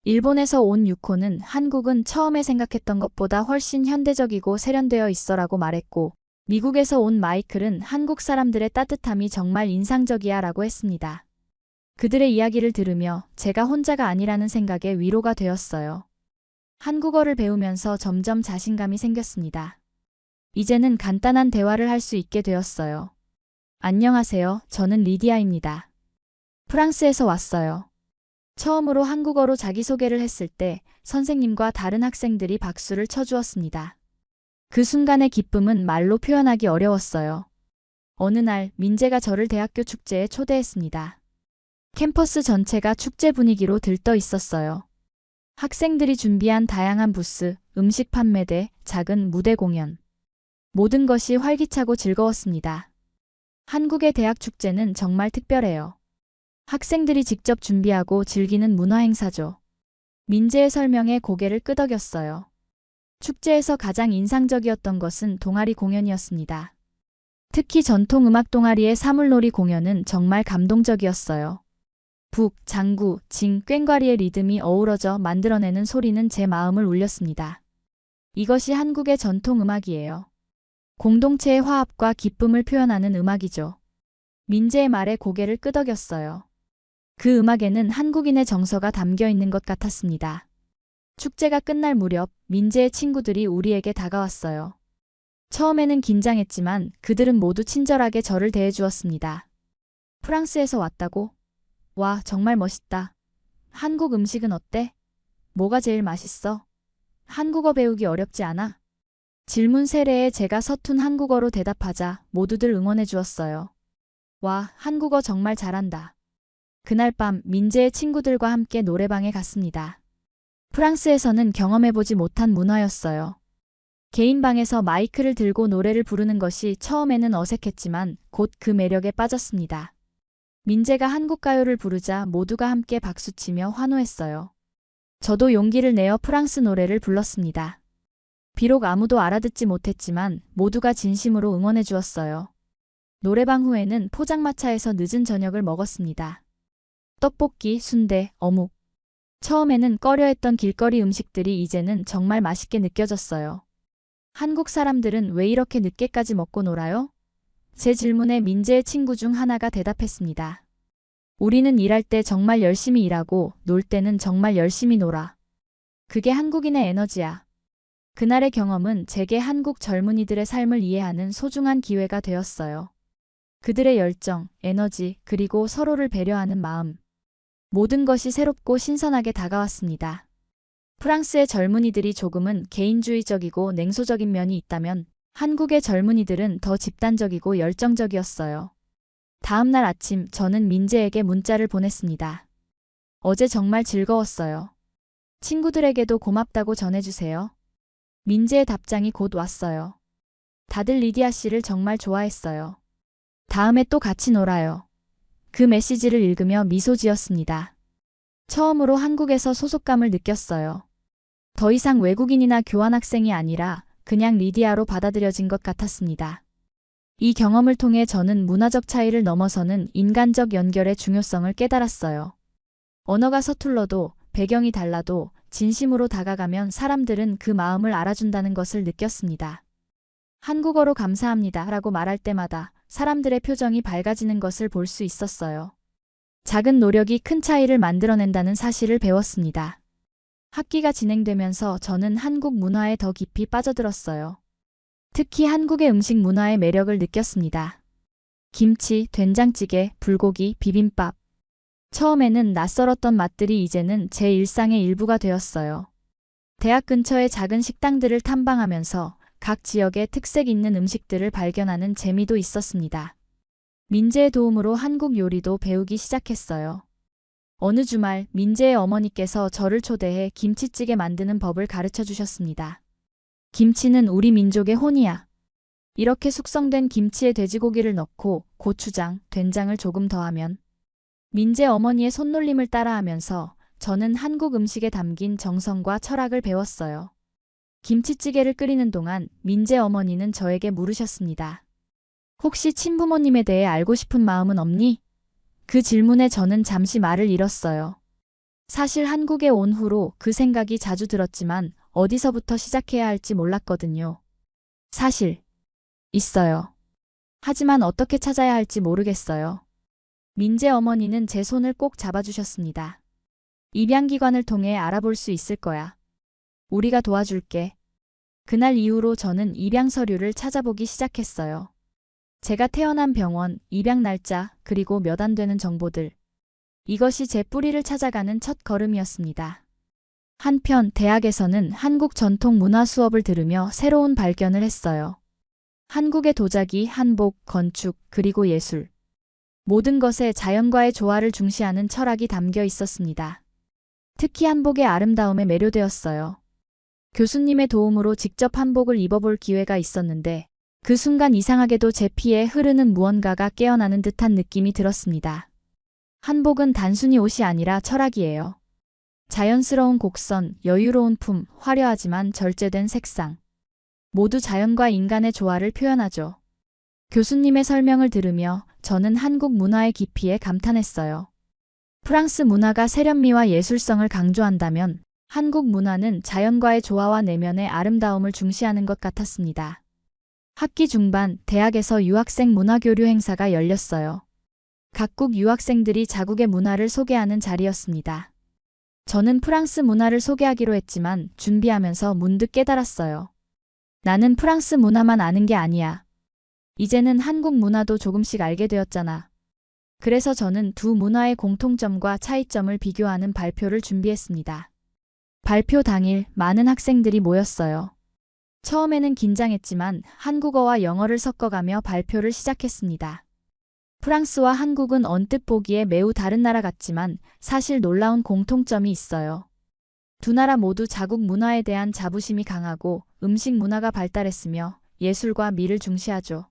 일본에서 온 유코는 한국은 처음에 생각했던 것보다 훨씬 현대적이고 세련되어 있어라고 말했고, 미국에서 온 마이클은 한국 사람들의 따뜻함이 정말 인상적이야 라고 했습니다. 그들의 이야기를 들으며 제가 혼자가 아니라는 생각에 위로가 되었어요. 한국어를 배우면서 점점 자신감이 생겼습니다. 이제는 간단한 대화를 할 수 있게 되었어요. 안녕하세요. 저는 리디아입니다. 프랑스에서 왔어요. 처음으로 한국어로 자기소개를 했을 때 선생님과 다른 학생들이 박수를 쳐주었습니다. 그 순간의 기쁨은 말로 표현하기 어려웠어요. 어느 날 민재가 저를 대학교 축제에 초대했습니다. 캠퍼스 전체가 축제 분위기로 들떠 있었어요. 학생들이 준비한 다양한 부스, 음식 판매대, 작은 무대 공연. 모든 것이 활기차고 즐거웠습니다. 한국의 대학 축제는 정말 특별해요. 학생들이 직접 준비하고 즐기는 문화 행사죠. 민재의 설명에 고개를 끄덕였어요. 축제에서 가장 인상적이었던 것은 동아리 공연이었습니다. 특히 전통음악 동아리의 사물놀이 공연은 정말 감동적이었어요. 북, 장구, 징, 꽹과리의 리듬이 어우러져 만들어내는 소리는 제 마음을 울렸습니다. 이것이 한국의 전통음악이에요. 공동체의 화합과 기쁨을 표현하는 음악이죠. 민재의 말에 고개를 끄덕였어요. 그 음악에는 한국인의 정서가 담겨 있는 것 같았습니다. 축제가 끝날 무렵 민재의 친구들이 우리에게 다가왔어요. 처음에는 긴장했지만 그들은 모두 친절하게 저를 대해주었습니다. 프랑스에서 왔다고? 와, 정말 멋있다. 한국 음식은 어때? 뭐가 제일 맛있어? 한국어 배우기 어렵지 않아? 질문 세례에 제가 서툰 한국어로 대답하자 모두들 응원해 주었어요. 와, 한국어 정말 잘한다. 그날 밤 민재의 친구들과 함께 노래방에 갔습니다. 프랑스에서는 경험해보지 못한 문화였어요. 개인 방에서 마이크를 들고 노래를 부르는 것이 처음에는 어색했지만 곧 그 매력에 빠졌습니다. 민재가 한국 가요를 부르자 모두가 함께 박수치며 환호했어요. 저도 용기를 내어 프랑스 노래를 불렀습니다. 비록 아무도 알아듣지 못했지만 모두가 진심으로 응원해 주었어요. 노래방 후에는 포장마차에서 늦은 저녁을 먹었습니다. 떡볶이, 순대, 어묵. 처음에는 꺼려했던 길거리 음식들이 이제는 정말 맛있게 느껴졌어요. 한국 사람들은 왜 이렇게 늦게까지 먹고 놀아요? 제 질문에 민재의 친구 중 하나가 대답했습니다. 우리는 일할 때 정말 열심히 일하고 놀 때는 정말 열심히 놀아. 그게 한국인의 에너지야. 그날의 경험은 제게 한국 젊은이들의 삶을 이해하는 소중한 기회가 되었어요. 그들의 열정, 에너지, 그리고 서로를 배려하는 마음. 모든 것이 새롭고 신선하게 다가왔습니다. 프랑스의 젊은이들이 조금은 개인주의적이고 냉소적인 면이 있다면 한국의 젊은이들은 더 집단적이고 열정적이었어요. 다음 날 아침 저는 민재에게 문자를 보냈습니다. 어제 정말 즐거웠어요. 친구들에게도 고맙다고 전해주세요. 민재의 답장이 곧 왔어요. 다들 리디아 씨를 정말 좋아했어요. 다음에 또 같이 놀아요. 그 메시지를 읽으며 미소 지었습니다. 처음으로 한국에서 소속감을 느꼈어요. 더 이상 외국인이나 교환학생이 아니라 그냥 리디아로 받아들여진 것 같았습니다. 이 경험을 통해 저는 문화적 차이를 넘어서는 인간적 연결의 중요성을 깨달았어요. 언어가 서툴러도 배경이 달라도 진심으로 다가가면 사람들은 그 마음을 알아준다는 것을 느꼈습니다. 한국어로 감사합니다 라고 말할 때마다 사람들의 표정이 밝아지는 것을 볼 수 있었어요. 작은 노력이 큰 차이를 만들어낸다는 사실을 배웠습니다. 학기가 진행되면서 저는 한국 문화에 더 깊이 빠져들었어요. 특히 한국의 음식 문화의 매력을 느꼈습니다. 김치, 된장찌개, 불고기, 비빔밥. 처음에는 낯설었던 맛들이 이제는 제 일상의 일부가 되었어요. 대학 근처의 작은 식당들을 탐방하면서 각 지역의 특색 있는 음식들을 발견하는 재미도 있었습니다. 민재의 도움으로 한국 요리도 배우기 시작했어요. 어느 주말 민재의 어머니께서 저를 초대해 김치찌개 만드는 법을 가르쳐 주셨습니다. 김치는 우리 민족의 혼이야. 이렇게 숙성된 김치에 돼지고기를 넣고 고추장, 된장을 조금 더하면 민재 어머니의 손놀림을 따라하면서 저는 한국 음식에 담긴 정성과 철학을 배웠어요. 김치찌개를 끓이는 동안 민재 어머니는 저에게 물으셨습니다. 혹시 친부모님에 대해 알고 싶은 마음은 없니? 그 질문에 저는 잠시 말을 잃었어요. 사실 한국에 온 후로 그 생각이 자주 들었지만 어디서부터 시작해야 할지 몰랐거든요. 사실 있어요. 하지만 어떻게 찾아야 할지 모르겠어요. 민재 어머니는 제 손을 꼭 잡아주셨습니다. 입양기관을 통해 알아볼 수 있을 거야. 우리가 도와줄게. 그날 이후로 저는 입양 서류를 찾아보기 시작했어요. 제가 태어난 병원, 입양 날짜, 그리고 몇 안 되는 정보들. 이것이 제 뿌리를 찾아가는 첫 걸음이었습니다. 한편 대학에서는 한국 전통 문화 수업을 들으며 새로운 발견을 했어요. 한국의 도자기, 한복, 건축, 그리고 예술. 모든 것에 자연과의 조화를 중시하는 철학이 담겨 있었습니다. 특히 한복의 아름다움에 매료되었어요. 교수님의 도움으로 직접 한복을 입어볼 기회가 있었는데 그 순간 이상하게도 제 피에 흐르는 무언가가 깨어나는 듯한 느낌이 들었습니다. 한복은 단순히 옷이 아니라 철학이에요. 자연스러운 곡선, 여유로운 품, 화려하지만 절제된 색상. 모두 자연과 인간의 조화를 표현하죠. 교수님의 설명을 들으며 저는 한국 문화의 깊이에 감탄했어요. 프랑스 문화가 세련미와 예술성을 강조한다면 한국 문화는 자연과의 조화와 내면의 아름다움을 중시하는 것 같았습니다. 학기 중반 대학에서 유학생 문화교류 행사가 열렸어요. 각국 유학생들이 자국의 문화를 소개하는 자리였습니다. 저는 프랑스 문화를 소개하기로 했지만 준비하면서 문득 깨달았어요. 나는 프랑스 문화만 아는 게 아니야. 이제는 한국 문화도 조금씩 알게 되었잖아. 그래서 저는 두 문화의 공통점과 차이점을 비교하는 발표를 준비했습니다. 발표 당일 많은 학생들이 모였어요. 처음에는 긴장했지만 한국어와 영어를 섞어가며 발표를 시작했습니다. 프랑스와 한국은 언뜻 보기에 매우 다른 나라 같지만 사실 놀라운 공통점이 있어요. 두 나라 모두 자국 문화에 대한 자부심이 강하고 음식 문화가 발달했으며 예술과 미를 중시하죠.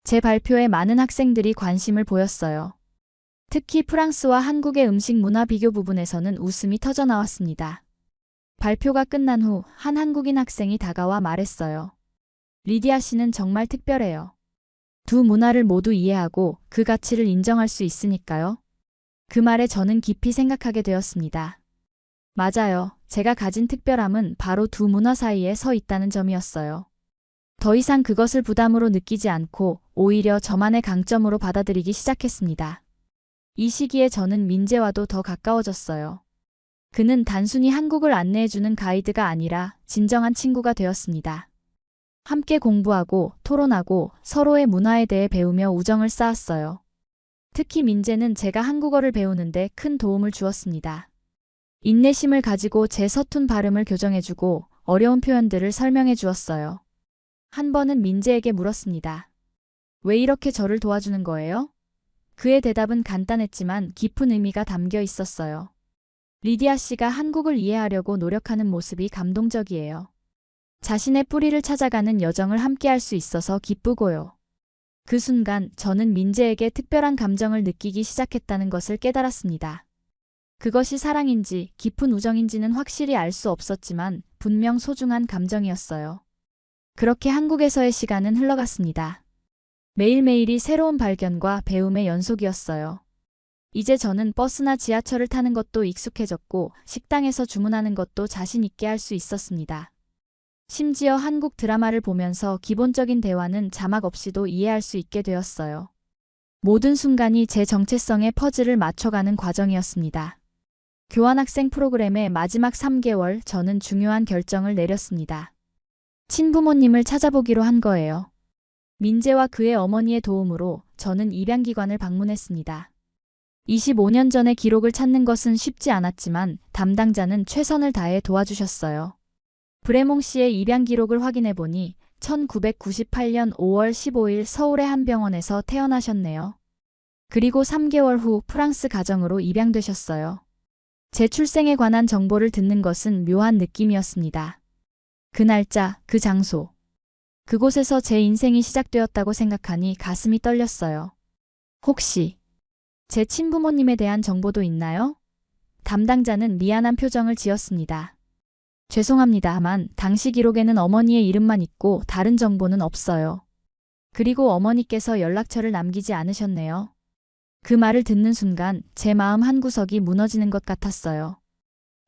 제 발표에 많은 학생들이 관심을 보였어요. 특히 프랑스와 한국의 음식 문화 비교 부분에서는 웃음이 터져 나왔습니다. 발표가 끝난 후 한 한국인 학생이 다가와 말했어요. 리디아 씨는 정말 특별해요. 두 문화를 모두 이해하고 그 가치를 인정할 수 있으니까요. 그 말에 저는 깊이 생각하게 되었습니다. 맞아요. 제가 가진 특별함은 바로 두 문화 사이에 서 있다는 점이었어요. 더 이상 그것을 부담으로 느끼지 않고 오히려 저만의 강점으로 받아들이기 시작했습니다. 이 시기에 저는 민재와도 더 가까워졌어요. 그는 단순히 한국을 안내해주는 가이드가 아니라 진정한 친구가 되었습니다. 함께 공부하고 토론하고 서로의 문화에 대해 배우며 우정을 쌓았어요. 특히 민재는 제가 한국어를 배우는데 큰 도움을 주었습니다. 인내심을 가지고 제 서툰 발음을 교정해주고 어려운 표현들을 설명해 주었어요. 한 번은 민재에게 물었습니다. 왜 이렇게 저를 도와주는 거예요? 그의 대답은 간단했지만 깊은 의미가 담겨 있었어요. 리디아 씨가 한국을 이해하려고 노력하는 모습이 감동적이에요. 자신의 뿌리를 찾아가는 여정을 함께할 수 있어서 기쁘고요. 그 순간 저는 민재에게 특별한 감정을 느끼기 시작했다는 것을 깨달았습니다. 그것이 사랑인지 깊은 우정인지는 확실히 알 수 없었지만 분명 소중한 감정이었어요. 그렇게 한국에서의 시간은 흘러갔습니다. 매일매일이 새로운 발견과 배움의 연속이었어요. 이제 저는 버스나 지하철을 타는 것도 익숙해졌고 식당에서 주문하는 것도 자신 있게 할 수 있었습니다. 심지어 한국 드라마를 보면서 기본적인 대화는 자막 없이도 이해할 수 있게 되었어요. 모든 순간이 제 정체성의 퍼즐을 맞춰가는 과정이었습니다. 교환학생 프로그램의 마지막 3개월 저는 중요한 결정을 내렸습니다. 친부모님을 찾아보기로 한 거예요. 민재와 그의 어머니의 도움으로 저는 입양기관을 방문했습니다. 25년 전의 기록을 찾는 것은 쉽지 않았지만 담당자는 최선을 다해 도와주셨어요. 브레몽 씨의 입양 기록을 확인해보니 1998년 5월 15일 서울의 한 병원에서 태어나셨네요. 그리고 3개월 후 프랑스 가정으로 입양되셨어요. 제 출생에 관한 정보를 듣는 것은 묘한 느낌이었습니다. 그 날짜, 그 장소. 그곳에서 제 인생이 시작되었다고 생각하니 가슴이 떨렸어요. 혹시 제 친부모님에 대한 정보도 있나요? 담당자는 미안한 표정을 지었습니다. 죄송합니다만 당시 기록에는 어머니의 이름만 있고 다른 정보는 없어요. 그리고 어머니께서 연락처를 남기지 않으셨네요. 그 말을 듣는 순간 제 마음 한구석이 무너지는 것 같았어요.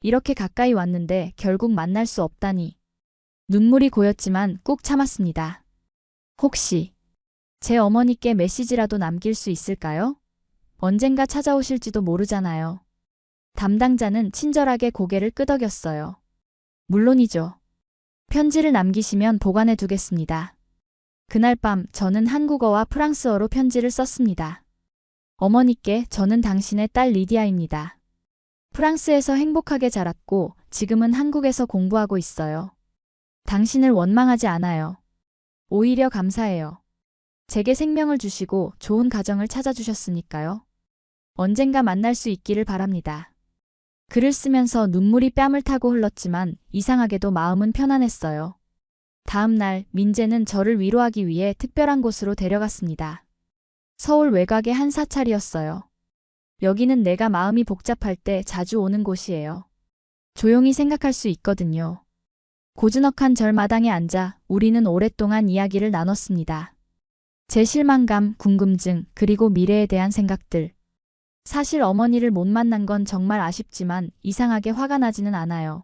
이렇게 가까이 왔는데 결국 만날 수 없다니. 눈물이 고였지만 꾹 참았습니다. 혹시 제 어머니께 메시지라도 남길 수 있을까요? 언젠가 찾아오실지도 모르잖아요. 담당자는 친절하게 고개를 끄덕였어요. 물론이죠. 편지를 남기시면 보관해 두겠습니다. 그날 밤 저는 한국어와 프랑스어로 편지를 썼습니다. 어머니께 저는 당신의 딸 리디아입니다. 프랑스에서 행복하게 자랐고 지금은 한국에서 공부하고 있어요. 당신을 원망하지 않아요. 오히려 감사해요. 제게 생명을 주시고 좋은 가정을 찾아주셨으니까요. 언젠가 만날 수 있기를 바랍니다. 글을 쓰면서 눈물이 뺨을 타고 흘렀지만 이상하게도 마음은 편안했어요. 다음 날 민재는 저를 위로하기 위해 특별한 곳으로 데려갔습니다. 서울 외곽의 한 사찰이었어요. 여기는 내가 마음이 복잡할 때 자주 오는 곳이에요. 조용히 생각할 수 있거든요. 고즈넉한 절마당에 앉아 우리는 오랫동안 이야기를 나눴습니다. 제 실망감, 궁금증, 그리고 미래에 대한 생각들. 사실 어머니를 못 만난 건 정말 아쉽지만 이상하게 화가 나지는 않아요.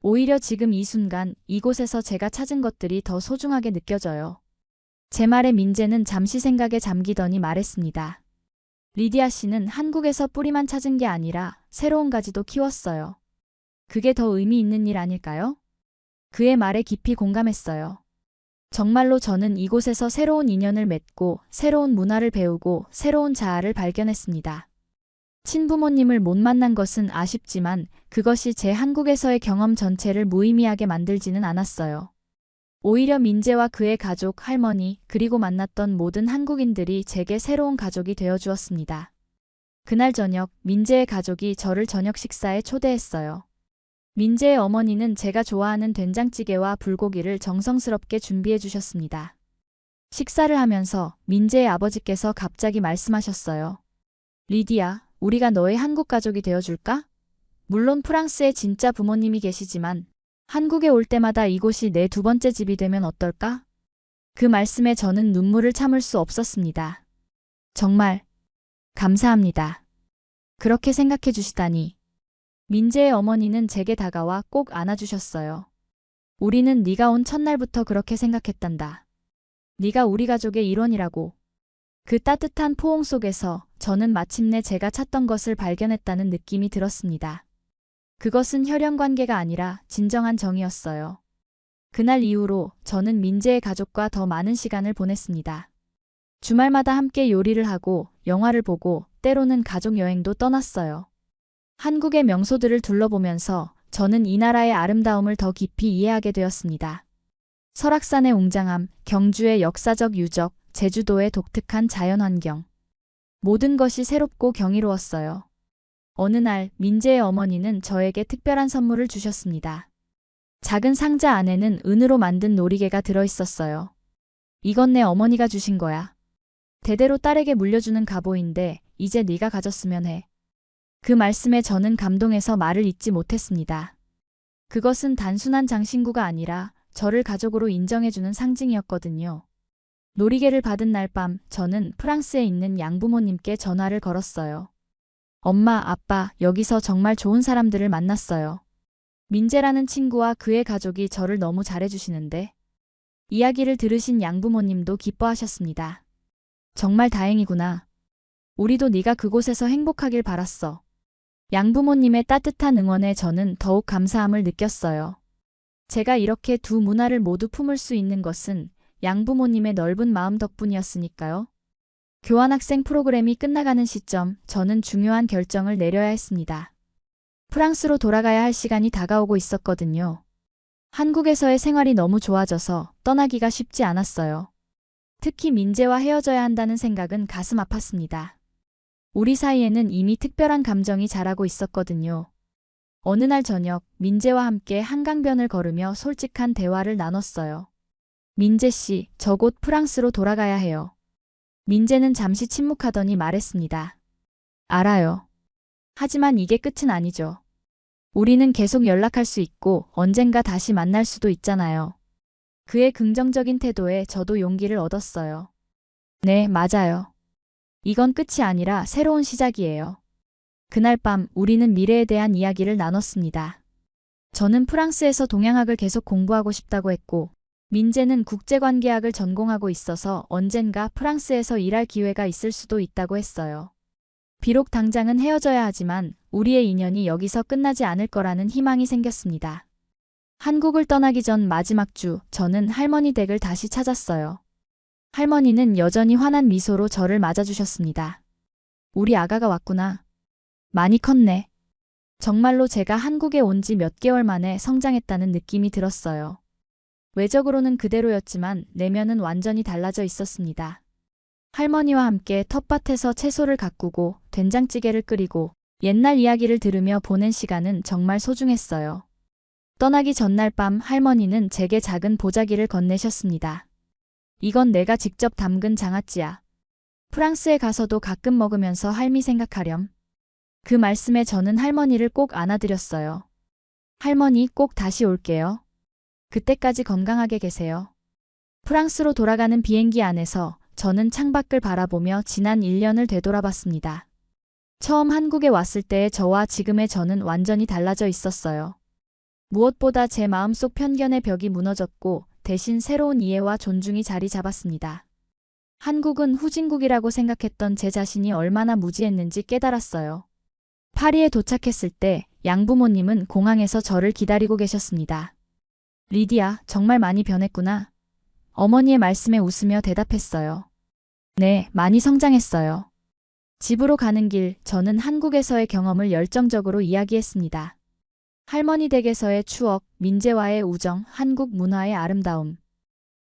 오히려 지금 이 순간 이곳에서 제가 찾은 것들이 더 소중하게 느껴져요. 제 말에 민재는 잠시 생각에 잠기더니 말했습니다. 리디아 씨는 한국에서 뿌리만 찾은 게 아니라 새로운 가지도 키웠어요. 그게 더 의미 있는 일 아닐까요? 그의 말에 깊이 공감했어요. 정말로 저는 이곳에서 새로운 인연을 맺고 새로운 문화를 배우고 새로운 자아를 발견했습니다. 친부모님을 못 만난 것은 아쉽지만 그것이 제 한국에서의 경험 전체를 무의미하게 만들지는 않았어요. 오히려 민재와 그의 가족, 할머니, 그리고 만났던 모든 한국인들이 제게 새로운 가족이 되어주었습니다. 그날 저녁 민재의 가족이 저를 저녁 식사에 초대했어요. 민재의 어머니는 제가 좋아하는 된장찌개와 불고기를 정성스럽게 준비해 주셨습니다. 식사를 하면서 민재의 아버지께서 갑자기 말씀하셨어요. 리디아, 우리가 너의 한국 가족이 되어줄까? 물론 프랑스에 진짜 부모님이 계시지만 한국에 올 때마다 이곳이 내 두 번째 집이 되면 어떨까? 그 말씀에 저는 눈물을 참을 수 없었습니다. 정말 감사합니다. 그렇게 생각해 주시다니. 민재의 어머니는 제게 다가와 꼭 안아주셨어요. 우리는 네가 온 첫날부터 그렇게 생각했단다. 네가 우리 가족의 일원이라고. 그 따뜻한 포옹 속에서 저는 마침내 제가 찾던 것을 발견했다는 느낌이 들었습니다. 그것은 혈연 관계가 아니라 진정한 정이었어요. 그날 이후로 저는 민재의 가족과 더 많은 시간을 보냈습니다. 주말마다 함께 요리를 하고 영화를 보고 때로는 가족 여행도 떠났어요. 한국의 명소들을 둘러보면서 저는 이 나라의 아름다움을 더 깊이 이해하게 되었습니다. 설악산의 웅장함, 경주의 역사적 유적, 제주도의 독특한 자연환경. 모든 것이 새롭고 경이로웠어요. 어느 날 민재의 어머니는 저에게 특별한 선물을 주셨습니다. 작은 상자 안에는 은으로 만든 놀이개가 들어있었어요. 이건 내 어머니가 주신 거야. 대대로 딸에게 물려주는 갑오인데 이제 네가 가졌으면 해. 그 말씀에 저는 감동해서 말을 잇지 못했습니다. 그것은 단순한 장신구가 아니라 저를 가족으로 인정해주는 상징이었거든요. 놀이개를 받은 날 밤 저는 프랑스에 있는 양부모님께 전화를 걸었어요. 엄마, 아빠, 여기서 정말 좋은 사람들을 만났어요. 민재라는 친구와 그의 가족이 저를 너무 잘해주시는데. 이야기를 들으신 양부모님도 기뻐하셨습니다. 정말 다행이구나. 우리도 네가 그곳에서 행복하길 바랐어. 양부모님의 따뜻한 응원에 저는 더욱 감사함을 느꼈어요. 제가 이렇게 두 문화를 모두 품을 수 있는 것은 양부모님의 넓은 마음 덕분이었으니까요. 교환학생 프로그램이 끝나가는 시점, 저는 중요한 결정을 내려야 했습니다. 프랑스로 돌아가야 할 시간이 다가오고 있었거든요. 한국에서의 생활이 너무 좋아져서 떠나기가 쉽지 않았어요. 특히 민재와 헤어져야 한다는 생각은 가슴 아팠습니다. 우리 사이에는 이미 특별한 감정이 자라고 있었거든요. 어느 날 저녁, 민재와 함께 한강변을 걸으며 솔직한 대화를 나눴어요. 민재 씨, 저 곧 프랑스로 돌아가야 해요. 민재는 잠시 침묵하더니 말했습니다. 알아요. 하지만 이게 끝은 아니죠. 우리는 계속 연락할 수 있고 언젠가 다시 만날 수도 있잖아요. 그의 긍정적인 태도에 저도 용기를 얻었어요. 네, 맞아요. 이건 끝이 아니라 새로운 시작이에요. 그날 밤 우리는 미래에 대한 이야기를 나눴습니다. 저는 프랑스에서 동양학을 계속 공부하고 싶다고 했고, 민재는 국제관계학을 전공하고 있어서 언젠가 프랑스에서 일할 기회가 있을 수도 있다고 했어요. 비록 당장은 헤어져야 하지만 우리의 인연이 여기서 끝나지 않을 거라는 희망이 생겼습니다. 한국을 떠나기 전 마지막 주, 저는 할머니 댁을 다시 찾았어요. 할머니는 여전히 환한 미소로 저를 맞아주셨습니다. 우리 아가가 왔구나. 많이 컸네. 정말로 제가 한국에 온 지 몇 개월 만에 성장했다는 느낌이 들었어요. 외적으로는 그대로였지만 내면은 완전히 달라져 있었습니다. 할머니와 함께 텃밭에서 채소를 가꾸고 된장찌개를 끓이고 옛날 이야기를 들으며 보낸 시간은 정말 소중했어요. 떠나기 전날 밤 할머니는 제게 작은 보자기를 건네셨습니다. 이건 내가 직접 담근 장아찌야. 프랑스에 가서도 가끔 먹으면서 할미 생각하렴. 그 말씀에 저는 할머니를 꼭 안아드렸어요. 할머니 꼭 다시 올게요. 그때까지 건강하게 계세요. 프랑스로 돌아가는 비행기 안에서 저는 창밖을 바라보며 지난 1년을 되돌아봤습니다. 처음 한국에 왔을 때의 저와 지금의 저는 완전히 달라져 있었어요. 무엇보다 제 마음속 편견의 벽이 무너졌고 대신 새로운 이해와 존중이 자리 잡았습니다. 한국은 후진국이라고 생각했던 제 자신이 얼마나 무지했는지 깨달았어요. 파리에 도착했을 때 양부모님은 공항에서 저를 기다리고 계셨습니다. 리디야, 정말 많이 변했구나. 어머니의 말씀에 웃으며 대답했어요. 네, 많이 성장했어요. 집으로 가는 길, 저는 한국에서의 경험을 열정적으로 이야기했습니다. 할머니 댁에서의 추억, 민재와의 우정, 한국 문화의 아름다움.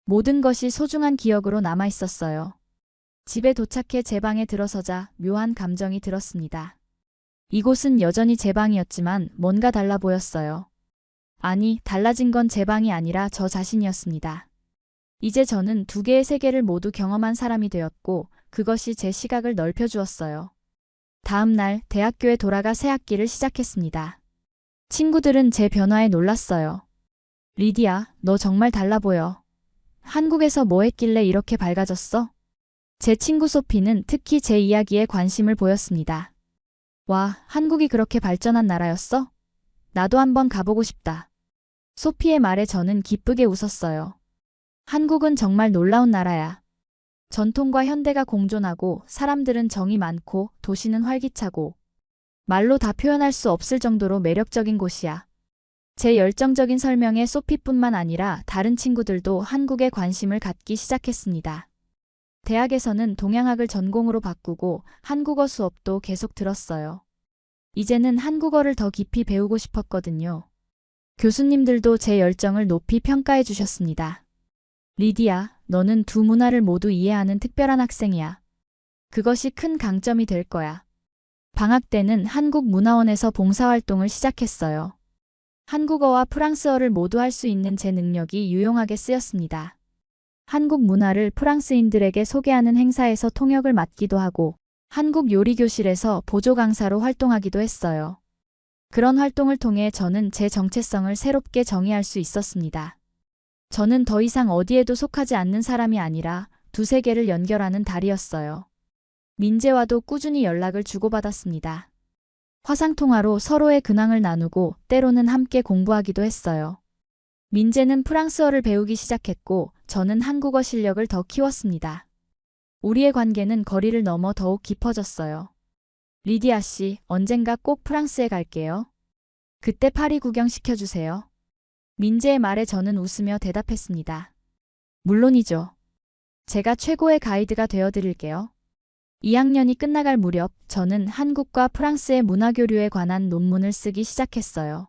모든 것이 소중한 기억으로 남아 있었어요. 집에 도착해 제 방에 들어서자 묘한 감정이 들었습니다. 이곳은 여전히 제 방이었지만 뭔가 달라 보였어요. 아니, 달라진 건 제 방이 아니라 저 자신이었습니다. 이제 저는 두 개의 세계를 모두 경험한 사람이 되었고 그것이 제 시각을 넓혀주었어요. 다음 날 대학교에 돌아가 새 학기를 시작했습니다. 친구들은 제 변화에 놀랐어요. 리디야, 너 정말 달라 보여. 한국에서 뭐 했길래 이렇게 밝아졌어? 제 친구 소피는 특히 제 이야기에 관심을 보였습니다. 와, 한국이 그렇게 발전한 나라였어? 나도 한번 가보고 싶다. 소피의 말에 저는 기쁘게 웃었어요. 한국은 정말 놀라운 나라야. 전통과 현대가 공존하고 사람들은 정이 많고 도시는 활기차고 말로 다 표현할 수 없을 정도로 매력적인 곳이야. 제 열정적인 설명에 소피뿐만 아니라 다른 친구들도 한국에 관심을 갖기 시작했습니다. 대학에서는 동양학을 전공으로 바꾸고 한국어 수업도 계속 들었어요. 이제는 한국어를 더 깊이 배우고 싶었거든요. 교수님들도 제 열정을 높이 평가해 주셨습니다. 리디야, 너는 두 문화를 모두 이해하는 특별한 학생이야. 그것이 큰 강점이 될 거야. 방학 때는 한국문화원에서 봉사활동을 시작했어요. 한국어와 프랑스어를 모두 할 수 있는 제 능력이 유용하게 쓰였습니다. 한국 문화를 프랑스인들에게 소개하는 행사에서 통역을 맡기도 하고 한국 요리교실에서 보조 강사로 활동하기도 했어요. 그런 활동을 통해 저는 제 정체성을 새롭게 정의할 수 있었습니다. 저는 더 이상 어디에도 속하지 않는 사람이 아니라 두 세계를 연결하는 다리였어요. 민재와도 꾸준히 연락을 주고받았습니다. 화상통화로 서로의 근황을 나누고 때로는 함께 공부하기도 했어요. 민재는 프랑스어를 배우기 시작했고 저는 한국어 실력을 더 키웠습니다. 우리의 관계는 거리를 넘어 더욱 깊어졌어요. 리디아 씨, 언젠가 꼭 프랑스에 갈게요. 그때 파리 구경시켜주세요. 민재의 말에 저는 웃으며 대답했습니다. 물론이죠. 제가 최고의 가이드가 되어드릴게요. 2학년이 끝나갈 무렵 저는 한국과 프랑스의 문화교류에 관한 논문을 쓰기 시작했어요.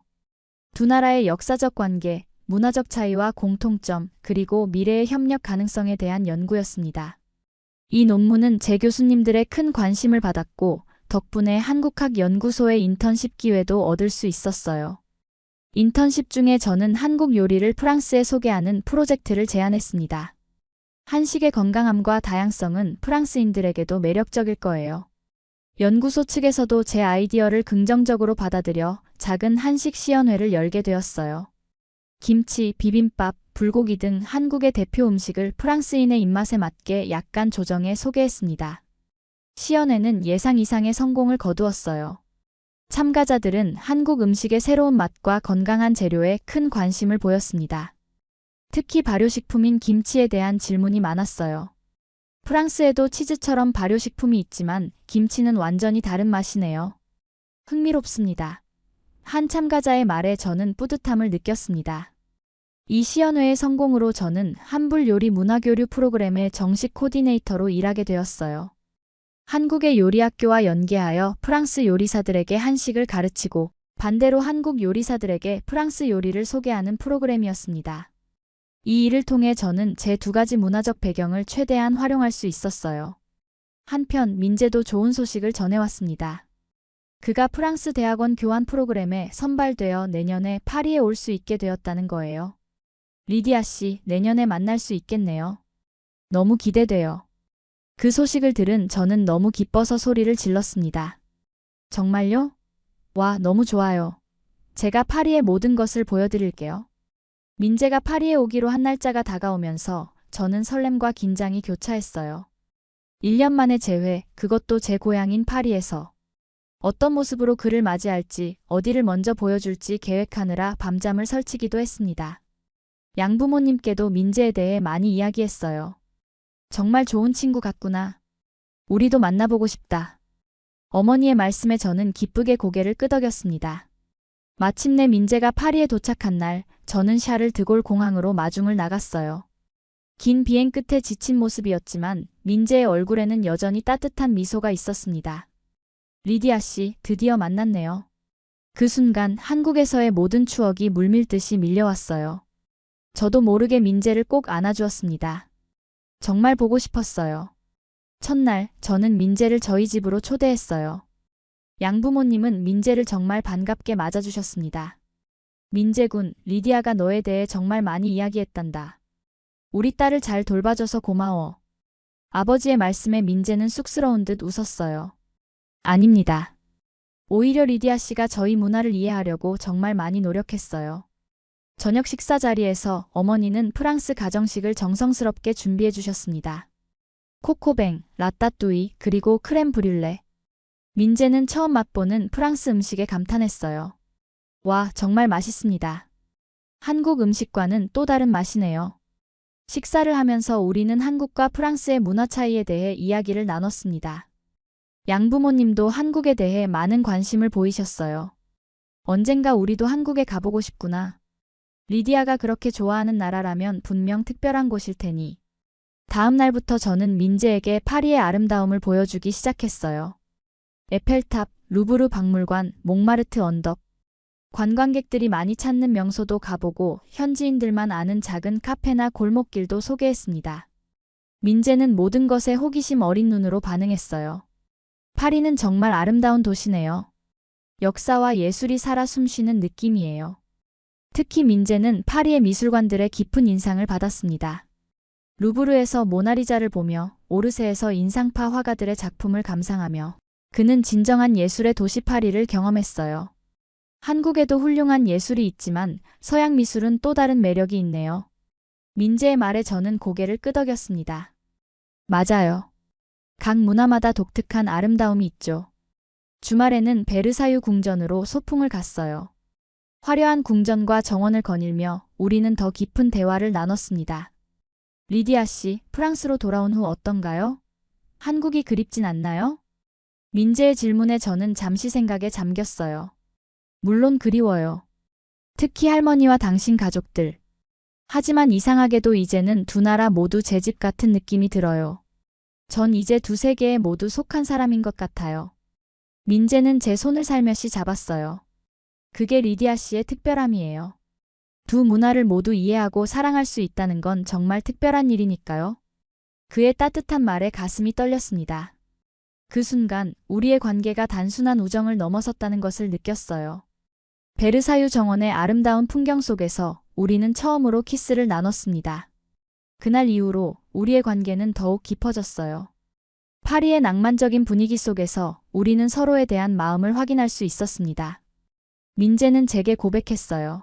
두 나라의 역사적 관계, 문화적 차이와 공통점, 그리고 미래의 협력 가능성에 대한 연구였습니다. 이 논문은 제 교수님들의 큰 관심을 받았고 덕분에 한국학연구소의 인턴십 기회도 얻을 수 있었어요. 인턴십 중에 저는 한국 요리를 프랑스에 소개하는 프로젝트를 제안했습니다. 한식의 건강함과 다양성은 프랑스인들에게도 매력적일 거예요. 연구소 측에서도 제 아이디어를 긍정적으로 받아들여 작은 한식 시연회를 열게 되었어요. 김치, 비빔밥, 불고기 등 한국의 대표 음식을 프랑스인의 입맛에 맞게 약간 조정해 소개했습니다. 시연회는 예상 이상의 성공을 거두었어요. 참가자들은 한국 음식의 새로운 맛과 건강한 재료에 큰 관심을 보였습니다. 특히 발효식품인 김치에 대한 질문이 많았어요. 프랑스에도 치즈처럼 발효식품이 있지만 김치는 완전히 다른 맛이네요. 흥미롭습니다. 한 참가자의 말에 저는 뿌듯함을 느꼈습니다. 이 시연회의 성공으로 저는 한불 요리 문화교류 프로그램의 정식 코디네이터로 일하게 되었어요. 한국의 요리학교와 연계하여 프랑스 요리사들에게 한식을 가르치고 반대로 한국 요리사들에게 프랑스 요리를 소개하는 프로그램이었습니다. 이 일을 통해 저는 제 두 가지 문화적 배경을 최대한 활용할 수 있었어요. 한편 민재도 좋은 소식을 전해왔습니다. 그가 프랑스 대학원 교환 프로그램에 선발되어 내년에 파리에 올 수 있게 되었다는 거예요. 리디아 씨, 내년에 만날 수 있겠네요. 너무 기대돼요. 그 소식을 들은 저는 너무 기뻐서 소리를 질렀습니다. 정말요? 와, 너무 좋아요. 제가 파리의 모든 것을 보여드릴게요. 민재가 파리에 오기로 한 날짜가 다가오면서 저는 설렘과 긴장이 교차했어요. 1년 만에 재회, 그것도 제 고향인 파리에서. 어떤 모습으로 그를 맞이할지, 어디를 먼저 보여줄지 계획하느라 밤잠을 설치기도 했습니다. 양부모님께도 민재에 대해 많이 이야기했어요. 정말 좋은 친구 같구나. 우리도 만나보고 싶다. 어머니의 말씀에 저는 기쁘게 고개를 끄덕였습니다. 마침내 민재가 파리에 도착한 날, 저는 샤를 드골 공항으로 마중을 나갔어요. 긴 비행 끝에 지친 모습이었지만 민재의 얼굴에는 여전히 따뜻한 미소가 있었습니다. 리디아 씨, 드디어 만났네요. 그 순간 한국에서의 모든 추억이 물밀듯이 밀려왔어요. 저도 모르게 민재를 꼭 안아주었습니다. 정말 보고 싶었어요. 첫날, 저는 민재를 저희 집으로 초대했어요. 양부모님은 민재를 정말 반갑게 맞아주셨습니다. 민재군, 리디아가 너에 대해 정말 많이 이야기했단다. 우리 딸을 잘 돌봐줘서 고마워. 아버지의 말씀에 민재는 쑥스러운 듯 웃었어요. 아닙니다. 오히려 리디아 씨가 저희 문화를 이해하려고 정말 많이 노력했어요. 저녁 식사 자리에서 어머니는 프랑스 가정식을 정성스럽게 준비해 주셨습니다. 코코뱅, 라따뚜이, 그리고 크렘 브듈레. 민재는 처음 맛보는 프랑스 음식에 감탄했어요. 와, 정말 맛있습니다. 한국 음식과는 또 다른 맛이네요. 식사를 하면서 우리는 한국과 프랑스의 문화 차이에 대해 이야기를 나눴습니다. 양부모님도 한국에 대해 많은 관심을 보이셨어요. 언젠가 우리도 한국에 가보고 싶구나. 리디아가 그렇게 좋아하는 나라라면 분명 특별한 곳일 테니. 다음 날부터 저는 민재에게 파리의 아름다움을 보여주기 시작했어요. 에펠탑, 루브르 박물관, 몽마르트 언덕. 관광객들이 많이 찾는 명소도 가보고 현지인들만 아는 작은 카페나 골목길도 소개했습니다. 민재는 모든 것에 호기심 어린 눈으로 반응했어요. 파리는 정말 아름다운 도시네요. 역사와 예술이 살아 숨쉬는 느낌이에요. 특히 민재는 파리의 미술관들의 깊은 인상을 받았습니다. 루브르에서 모나리자를 보며 오르세에서 인상파 화가들의 작품을 감상하며 그는 진정한 예술의 도시 파리를 경험했어요. 한국에도 훌륭한 예술이 있지만 서양 미술은 또 다른 매력이 있네요. 민재의 말에 저는 고개를 끄덕였습니다. 맞아요. 각 문화마다 독특한 아름다움이 있죠. 주말에는 베르사유 궁전으로 소풍을 갔어요. 화려한 궁전과 정원을 거닐며 우리는 더 깊은 대화를 나눴습니다. 리디아 씨, 프랑스로 돌아온 후 어떤가요? 한국이 그립진 않나요? 민재의 질문에 저는 잠시 생각에 잠겼어요. 물론 그리워요. 특히 할머니와 당신 가족들. 하지만 이상하게도 이제는 두 나라 모두 제 집 같은 느낌이 들어요. 전 이제 두 세계에 모두 속한 사람인 것 같아요. 민재는 제 손을 살며시 잡았어요. 그게 리디아 씨의 특별함이에요. 두 문화를 모두 이해하고 사랑할 수 있다는 건 정말 특별한 일이니까요. 그의 따뜻한 말에 가슴이 떨렸습니다. 그 순간 우리의 관계가 단순한 우정을 넘어섰다는 것을 느꼈어요. 베르사유 정원의 아름다운 풍경 속에서 우리는 처음으로 키스를 나눴습니다. 그날 이후로 우리의 관계는 더욱 깊어졌어요. 파리의 낭만적인 분위기 속에서 우리는 서로에 대한 마음을 확인할 수 있었습니다. 민재는 제게 고백했어요.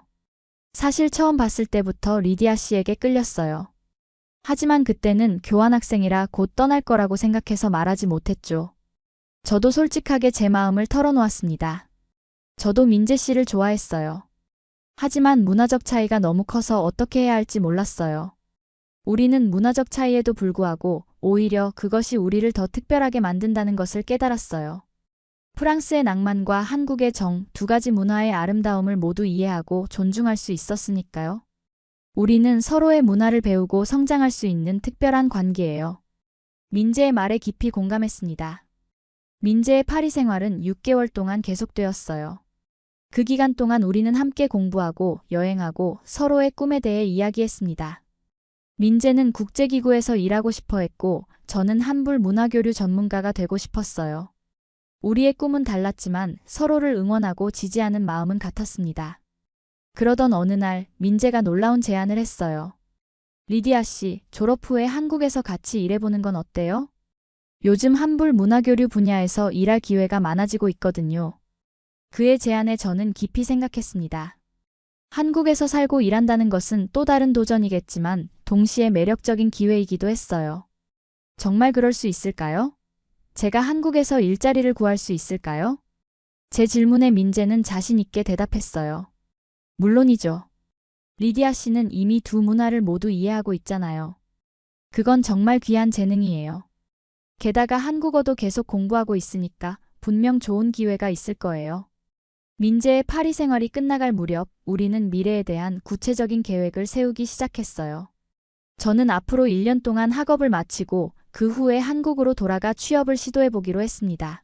사실 처음 봤을 때부터 리디아 씨에게 끌렸어요. 하지만 그때는 교환학생이라 곧 떠날 거라고 생각해서 말하지 못했죠. 저도 솔직하게 제 마음을 털어놓았습니다. 저도 민재 씨를 좋아했어요. 하지만 문화적 차이가 너무 커서 어떻게 해야 할지 몰랐어요. 우리는 문화적 차이에도 불구하고 오히려 그것이 우리를 더 특별하게 만든다는 것을 깨달았어요. 프랑스의 낭만과 한국의 정, 두 가지 문화의 아름다움을 모두 이해하고 존중할 수 있었으니까요. 우리는 서로의 문화를 배우고 성장할 수 있는 특별한 관계예요. 민재의 말에 깊이 공감했습니다. 민재의 파리 생활은 6개월 동안 계속되었어요. 그 기간 동안 우리는 함께 공부하고 여행하고 서로의 꿈에 대해 이야기했습니다. 민재는 국제기구에서 일하고 싶어 했고 저는 한불 문화교류 전문가가 되고 싶었어요. 우리의 꿈은 달랐지만 서로를 응원하고 지지하는 마음은 같았습니다. 그러던 어느 날 민재가 놀라운 제안을 했어요. 리디아 씨, 졸업 후에 한국에서 같이 일해보는 건 어때요? 요즘 한불 문화교류 분야에서 일할 기회가 많아지고 있거든요. 그의 제안에 저는 깊이 생각했습니다. 한국에서 살고 일한다는 것은 또 다른 도전이겠지만 동시에 매력적인 기회이기도 했어요. 정말 그럴 수 있을까요? 제가 한국에서 일자리를 구할 수 있을까요? 제 질문에 민재는 자신 있게 대답했어요. 물론이죠. 리디아 씨는 이미 두 문화를 모두 이해하고 있잖아요. 그건 정말 귀한 재능이에요. 게다가 한국어도 계속 공부하고 있으니까 분명 좋은 기회가 있을 거예요. 민재의 파리 생활이 끝나갈 무렵 우리는 미래에 대한 구체적인 계획을 세우기 시작했어요. 저는 앞으로 1년 동안 학업을 마치고 그 후에 한국으로 돌아가 취업을 시도해보기로 했습니다.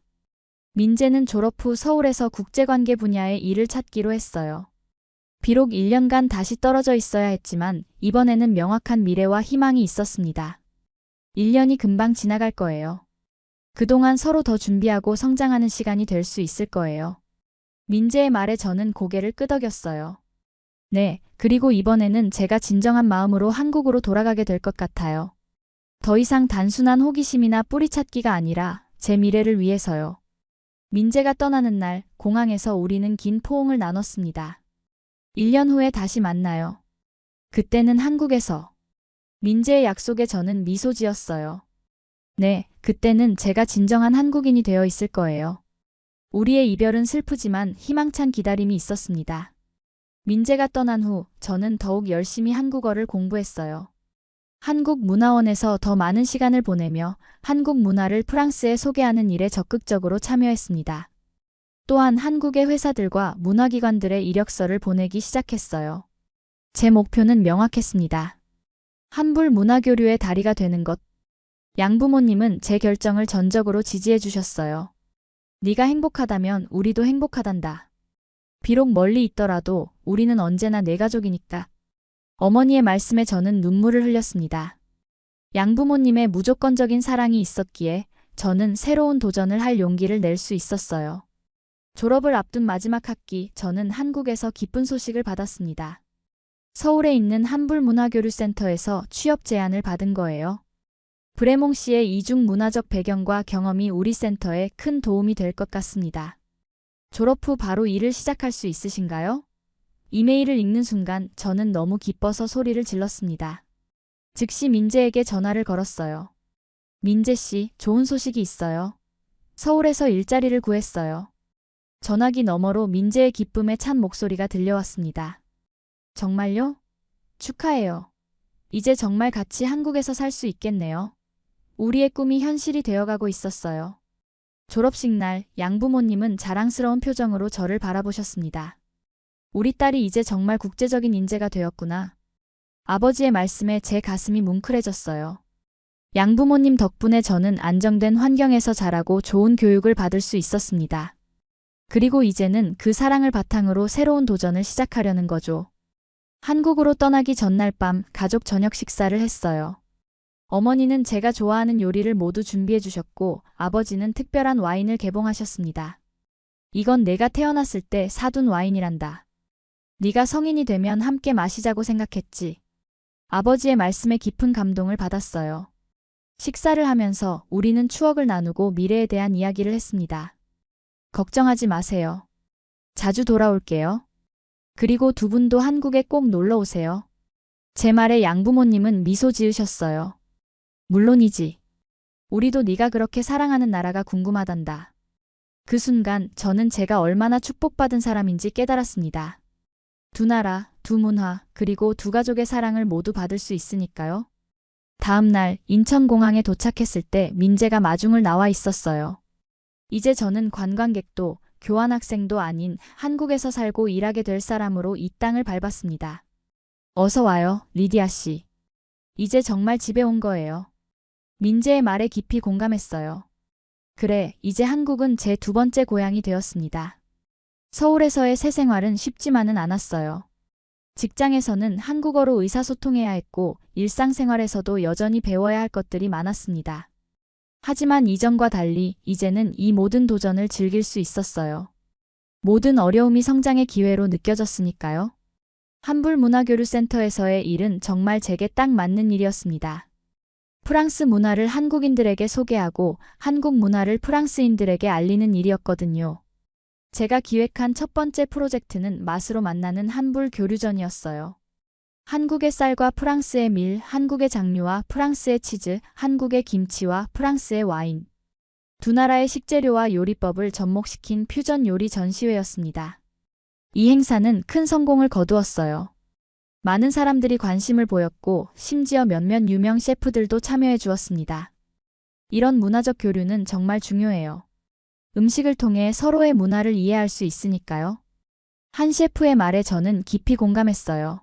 민재는 졸업 후 서울에서 국제관계 분야의 일을 찾기로 했어요. 비록 1년간 다시 떨어져 있어야 했지만 이번에는 명확한 미래와 희망이 있었습니다. 1년이 금방 지나갈 거예요. 그동안 서로 더 준비하고 성장하는 시간이 될 수 있을 거예요. 민재의 말에 저는 고개를 끄덕였어요. 네, 그리고 이번에는 제가 진정한 마음으로 한국으로 돌아가게 될 것 같아요. 더 이상 단순한 호기심이나 뿌리찾기가 아니라 제 미래를 위해서요. 민재가 떠나는 날 공항에서 우리는 긴 포옹을 나눴습니다. 1년 후에 다시 만나요. 그때는 한국에서. 민재의 약속에 저는 미소 지었어요. 네, 그때는 제가 진정한 한국인이 되어 있을 거예요. 우리의 이별은 슬프지만 희망찬 기다림이 있었습니다. 민재가 떠난 후 저는 더욱 열심히 한국어를 공부했어요. 한국문화원에서 더 많은 시간을 보내며 한국 문화를 프랑스에 소개하는 일에 적극적으로 참여했습니다. 또한 한국의 회사들과 문화기관들의 이력서를 보내기 시작했어요. 제 목표는 명확했습니다. 한불 문화교류의 다리가 되는 것. 양부모님은 제 결정을 전적으로 지지해 주셨어요. 네가 행복하다면 우리도 행복하단다. 비록 멀리 있더라도 우리는 언제나 내 가족이니까. 어머니의 말씀에 저는 눈물을 흘렸습니다. 양부모님의 무조건적인 사랑이 있었기에 저는 새로운 도전을 할 용기를 낼 수 있었어요. 졸업을 앞둔 마지막 학기, 저는 한국에서 기쁜 소식을 받았습니다. 서울에 있는 한불문화교류센터에서 취업 제안을 받은 거예요. 브레몽 씨의 이중 문화적 배경과 경험이 우리 센터에 큰 도움이 될 것 같습니다. 졸업 후 바로 일을 시작할 수 있으신가요? 이메일을 읽는 순간 저는 너무 기뻐서 소리를 질렀습니다. 즉시 민재에게 전화를 걸었어요. 민재 씨, 좋은 소식이 있어요. 서울에서 일자리를 구했어요. 전화기 너머로 민재의 기쁨에 찬 목소리가 들려왔습니다. 정말요? 축하해요. 이제 정말 같이 한국에서 살 수 있겠네요. 우리의 꿈이 현실이 되어가고 있었어요. 졸업식 날 양부모님은 자랑스러운 표정으로 저를 바라보셨습니다. 우리 딸이 이제 정말 국제적인 인재가 되었구나. 아버지의 말씀에 제 가슴이 뭉클해졌어요. 양부모님 덕분에 저는 안정된 환경에서 자라고 좋은 교육을 받을 수 있었습니다. 그리고 이제는 그 사랑을 바탕으로 새로운 도전을 시작하려는 거죠. 한국으로 떠나기 전날 밤 가족 저녁 식사를 했어요. 어머니는 제가 좋아하는 요리를 모두 준비해 주셨고 아버지는 특별한 와인을 개봉하셨습니다. 이건 내가 태어났을 때 사둔 와인이란다. 네가 성인이 되면 함께 마시자고 생각했지. 아버지의 말씀에 깊은 감동을 받았어요. 식사를 하면서 우리는 추억을 나누고 미래에 대한 이야기를 했습니다. 걱정하지 마세요. 자주 돌아올게요. 그리고 두 분도 한국에 꼭 놀러 오세요. 제 말에 양부모님은 미소 지으셨어요. 물론이지. 우리도 네가 그렇게 사랑하는 나라가 궁금하단다. 그 순간 저는 제가 얼마나 축복받은 사람인지 깨달았습니다. 두 나라, 두 문화, 그리고 두 가족의 사랑을 모두 받을 수 있으니까요. 다음 날 인천공항에 도착했을 때 민재가 마중을 나와 있었어요. 이제 저는 관광객도 교환학생도 아닌 한국에서 살고 일하게 될 사람으로 이 땅을 밟았습니다. 어서 와요, 리디아 씨. 이제 정말 집에 온 거예요. 민재의 말에 깊이 공감했어요. 그래, 이제 한국은 제 두 번째 고향이 되었습니다. 서울에서의 새 생활은 쉽지만은 않았어요. 직장에서는 한국어로 의사소통해야 했고 일상생활에서도 여전히 배워야 할 것들이 많았습니다. 하지만 이전과 달리 이제는 이 모든 도전을 즐길 수 있었어요. 모든 어려움이 성장의 기회로 느껴졌으니까요. 한불문화교류센터에서의 일은 정말 제게 딱 맞는 일이었습니다. 프랑스 문화를 한국인들에게 소개하고 한국 문화를 프랑스인들에게 알리는 일이었거든요. 제가 기획한 첫 번째 프로젝트는 맛으로 만나는 한불 교류전이었어요. 한국의 쌀과 프랑스의 밀, 한국의 장류와 프랑스의 치즈, 한국의 김치와 프랑스의 와인. 두 나라의 식재료와 요리법을 접목시킨 퓨전 요리 전시회였습니다. 이 행사는 큰 성공을 거두었어요. 많은 사람들이 관심을 보였고 심지어 몇몇 유명 셰프들도 참여해 주었습니다. 이런 문화적 교류는 정말 중요해요. 음식을 통해 서로의 문화를 이해할 수 있으니까요. 한 셰프의 말에 저는 깊이 공감했어요.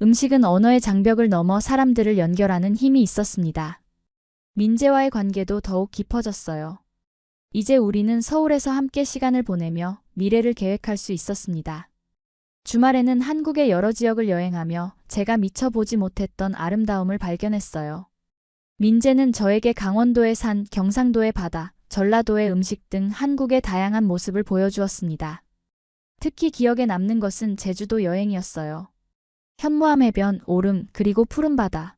음식은 언어의 장벽을 넘어 사람들을 연결하는 힘이 있었습니다. 민재와의 관계도 더욱 깊어졌어요. 이제 우리는 서울에서 함께 시간을 보내며 미래를 계획할 수 있었습니다. 주말에는 한국의 여러 지역을 여행하며 제가 미처 보지 못했던 아름다움을 발견했어요. 민재는 저에게 강원도의 산, 경상도의 바다, 전라도의 음식 등 한국의 다양한 모습을 보여주었습니다. 특히 기억에 남는 것은 제주도 여행이었어요. 현무암 해변, 오름, 그리고 푸른 바다.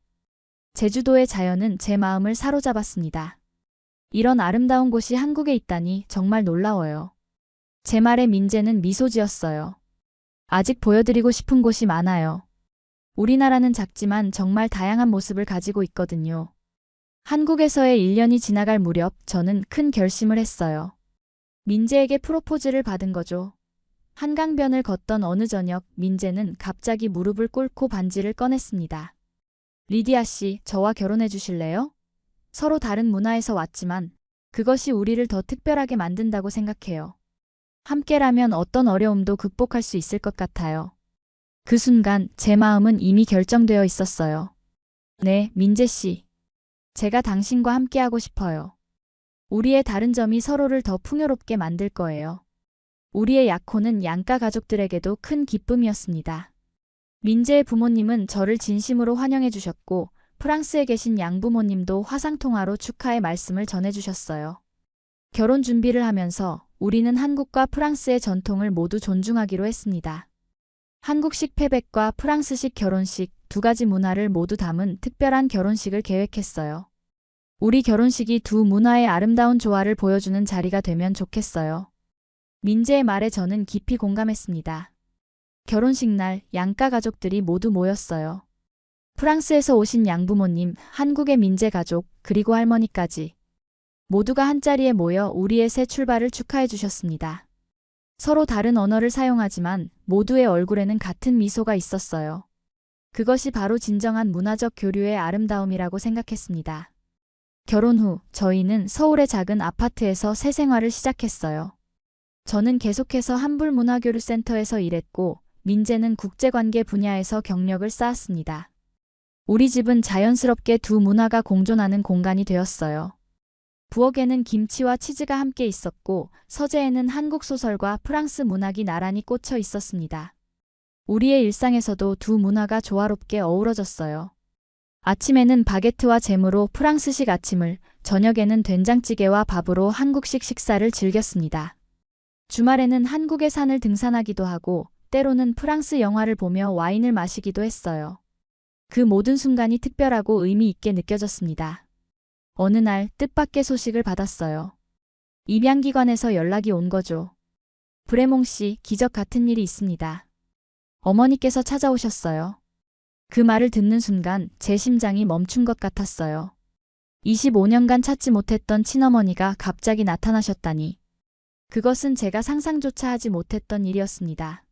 제주도의 자연은 제 마음을 사로잡았습니다. 이런 아름다운 곳이 한국에 있다니 정말 놀라워요. 제 말에 민재는 미소 지었어요. 아직 보여드리고 싶은 곳이 많아요. 우리나라는 작지만 정말 다양한 모습을 가지고 있거든요. 한국에서의 1년이 지나갈 무렵 저는 큰 결심을 했어요. 민재에게 프로포즈를 받은 거죠. 한강변을 걷던 어느 저녁 민재는 갑자기 무릎을 꿇고 반지를 꺼냈습니다. 리디아 씨, 저와 결혼해 주실래요? 서로 다른 문화에서 왔지만 그것이 우리를 더 특별하게 만든다고 생각해요. 함께라면 어떤 어려움도 극복할 수 있을 것 같아요. 그 순간 제 마음은 이미 결정되어 있었어요. 네, 민재 씨. 제가 당신과 함께하고 싶어요. 우리의 다른 점이 서로를 더 풍요롭게 만들 거예요. 우리의 약혼은 양가 가족들에게도 큰 기쁨이었습니다. 민재의 부모님은 저를 진심으로 환영해 주셨고 프랑스에 계신 양부모님도 화상통화로 축하의 말씀을 전해주셨어요. 결혼 준비를 하면서 우리는 한국과 프랑스의 전통을 모두 존중하기로 했습니다. 한국식 패백과 프랑스식 결혼식 두 가지 문화를 모두 담은 특별한 결혼식을 계획했어요. 우리 결혼식이 두 문화의 아름다운 조화를 보여주는 자리가 되면 좋겠어요. 민재의 말에 저는 깊이 공감했습니다. 결혼식 날 양가 가족들이 모두 모였어요. 프랑스에서 오신 양부모님, 한국의 민재 가족, 그리고 할머니까지. 모두가 한자리에 모여 우리의 새 출발을 축하해 주셨습니다. 서로 다른 언어를 사용하지만 모두의 얼굴에는 같은 미소가 있었어요. 그것이 바로 진정한 문화적 교류의 아름다움이라고 생각했습니다. 결혼 후 저희는 서울의 작은 아파트에서 새 생활을 시작했어요. 저는 계속해서 한불문화교류센터에서 일했고 민재는 국제관계 분야에서 경력을 쌓았습니다. 우리 집은 자연스럽게 두 문화가 공존하는 공간이 되었어요. 부엌에는 김치와 치즈가 함께 있었고 서재에는 한국 소설과 프랑스 문학이 나란히 꽂혀 있었습니다. 우리의 일상에서도 두 문화가 조화롭게 어우러졌어요. 아침에는 바게트와 잼으로 프랑스식 아침을, 저녁에는 된장찌개와 밥으로 한국식 식사를 즐겼습니다. 주말에는 한국의 산을 등산하기도 하고 때로는 프랑스 영화를 보며 와인을 마시기도 했어요. 그 모든 순간이 특별하고 의미 있게 느껴졌습니다. 어느 날 뜻밖의 소식을 받았어요. 입양기관에서 연락이 온 거죠. 브레몽 씨, 기적 같은 일이 있습니다. 어머니께서 찾아오셨어요. 그 말을 듣는 순간 제 심장이 멈춘 것 같았어요. 25년간 찾지 못했던 친어머니가 갑자기 나타나셨다니. 그것은 제가 상상조차 하지 못했던 일이었습니다.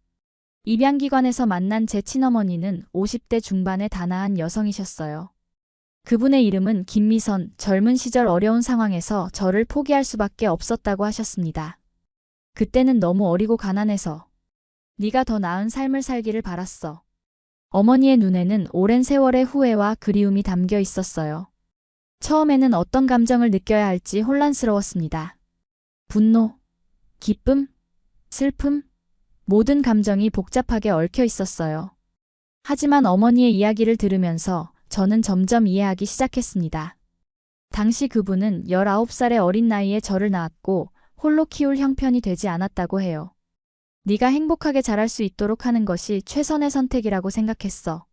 입양기관에서 만난 제 친어머니는 50대 중반의 단아한 여성이셨어요. 그분의 이름은 김미선, 젊은 시절 어려운 상황에서 저를 포기할 수밖에 없었다고 하셨습니다. 그때는 너무 어리고 가난해서 네가 더 나은 삶을 살기를 바랐어. 어머니의 눈에는 오랜 세월의 후회와 그리움이 담겨 있었어요. 처음에는 어떤 감정을 느껴야 할지 혼란스러웠습니다. 분노, 기쁨, 슬픔, 모든 감정이 복잡하게 얽혀 있었어요. 하지만 어머니의 이야기를 들으면서 저는 점점 이해하기 시작했습니다. 당시 그분은 19살의 어린 나이에 저를 낳았고 홀로 키울 형편이 되지 않았다고 해요. 네가 행복하게 자랄 수 있도록 하는 것이 최선의 선택이라고 생각했어.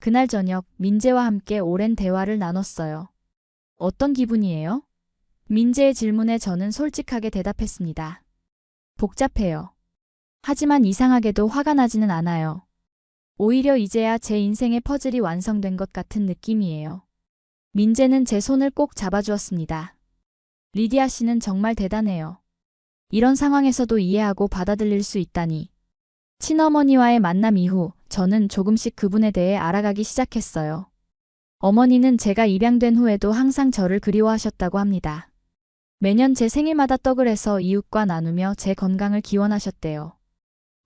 그날 저녁 민재와 함께 오랜 대화를 나눴어요. 어떤 기분이에요? 민재의 질문에 저는 솔직하게 대답했습니다. 복잡해요. 하지만 이상하게도 화가 나지는 않아요. 오히려 이제야 제 인생의 퍼즐이 완성된 것 같은 느낌이에요. 민재는 제 손을 꼭 잡아주었습니다. 리디아 씨는 정말 대단해요. 이런 상황에서도 이해하고 받아들일 수 있다니. 친어머니와의 만남 이후 저는 조금씩 그분에 대해 알아가기 시작했어요. 어머니는 제가 입양된 후에도 항상 저를 그리워하셨다고 합니다. 매년 제 생일마다 떡을 해서 이웃과 나누며 제 건강을 기원하셨대요.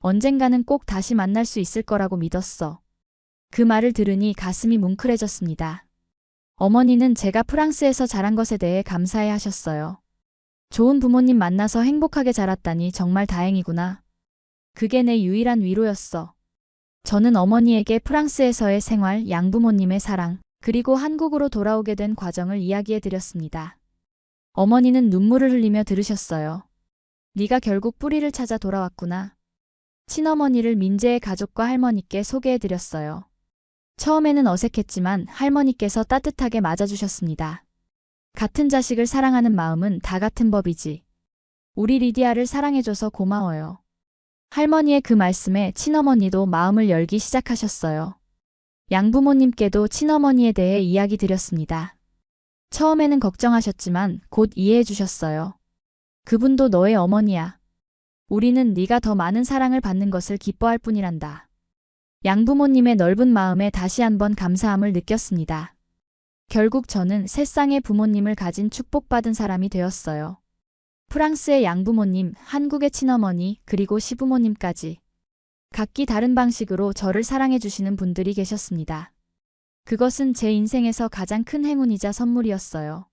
언젠가는 꼭 다시 만날 수 있을 거라고 믿었어. 그 말을 들으니 가슴이 뭉클해졌습니다. 어머니는 제가 프랑스에서 자란 것에 대해 감사해 하셨어요. 좋은 부모님 만나서 행복하게 자랐다니 정말 다행이구나. 그게 내 유일한 위로였어. 저는 어머니에게 프랑스에서의 생활, 양부모님의 사랑, 그리고 한국으로 돌아오게 된 과정을 이야기해 드렸습니다. 어머니는 눈물을 흘리며 들으셨어요. 네가 결국 뿌리를 찾아 돌아왔구나. 친어머니를 민재의 가족과 할머니께 소개해 드렸어요. 처음에는 어색했지만 할머니께서 따뜻하게 맞아주셨습니다. 같은 자식을 사랑하는 마음은 다 같은 법이지. 우리 리디아를 사랑해줘서 고마워요. 할머니의 그 말씀에 친어머니도 마음을 열기 시작하셨어요. 양부모님께도 친어머니에 대해 이야기 드렸습니다. 처음에는 걱정하셨지만 곧 이해해 주셨어요. 그분도 너의 어머니야. 우리는 네가 더 많은 사랑을 받는 것을 기뻐할 뿐이란다. 양부모님의 넓은 마음에 다시 한번 감사함을 느꼈습니다. 결국 저는 세 쌍의 부모님을 가진 축복받은 사람이 되었어요. 프랑스의 양부모님, 한국의 친어머니, 그리고 시부모님까지. 각기 다른 방식으로 저를 사랑해 주시는 분들이 계셨습니다. 그것은 제 인생에서 가장 큰 행운이자 선물이었어요.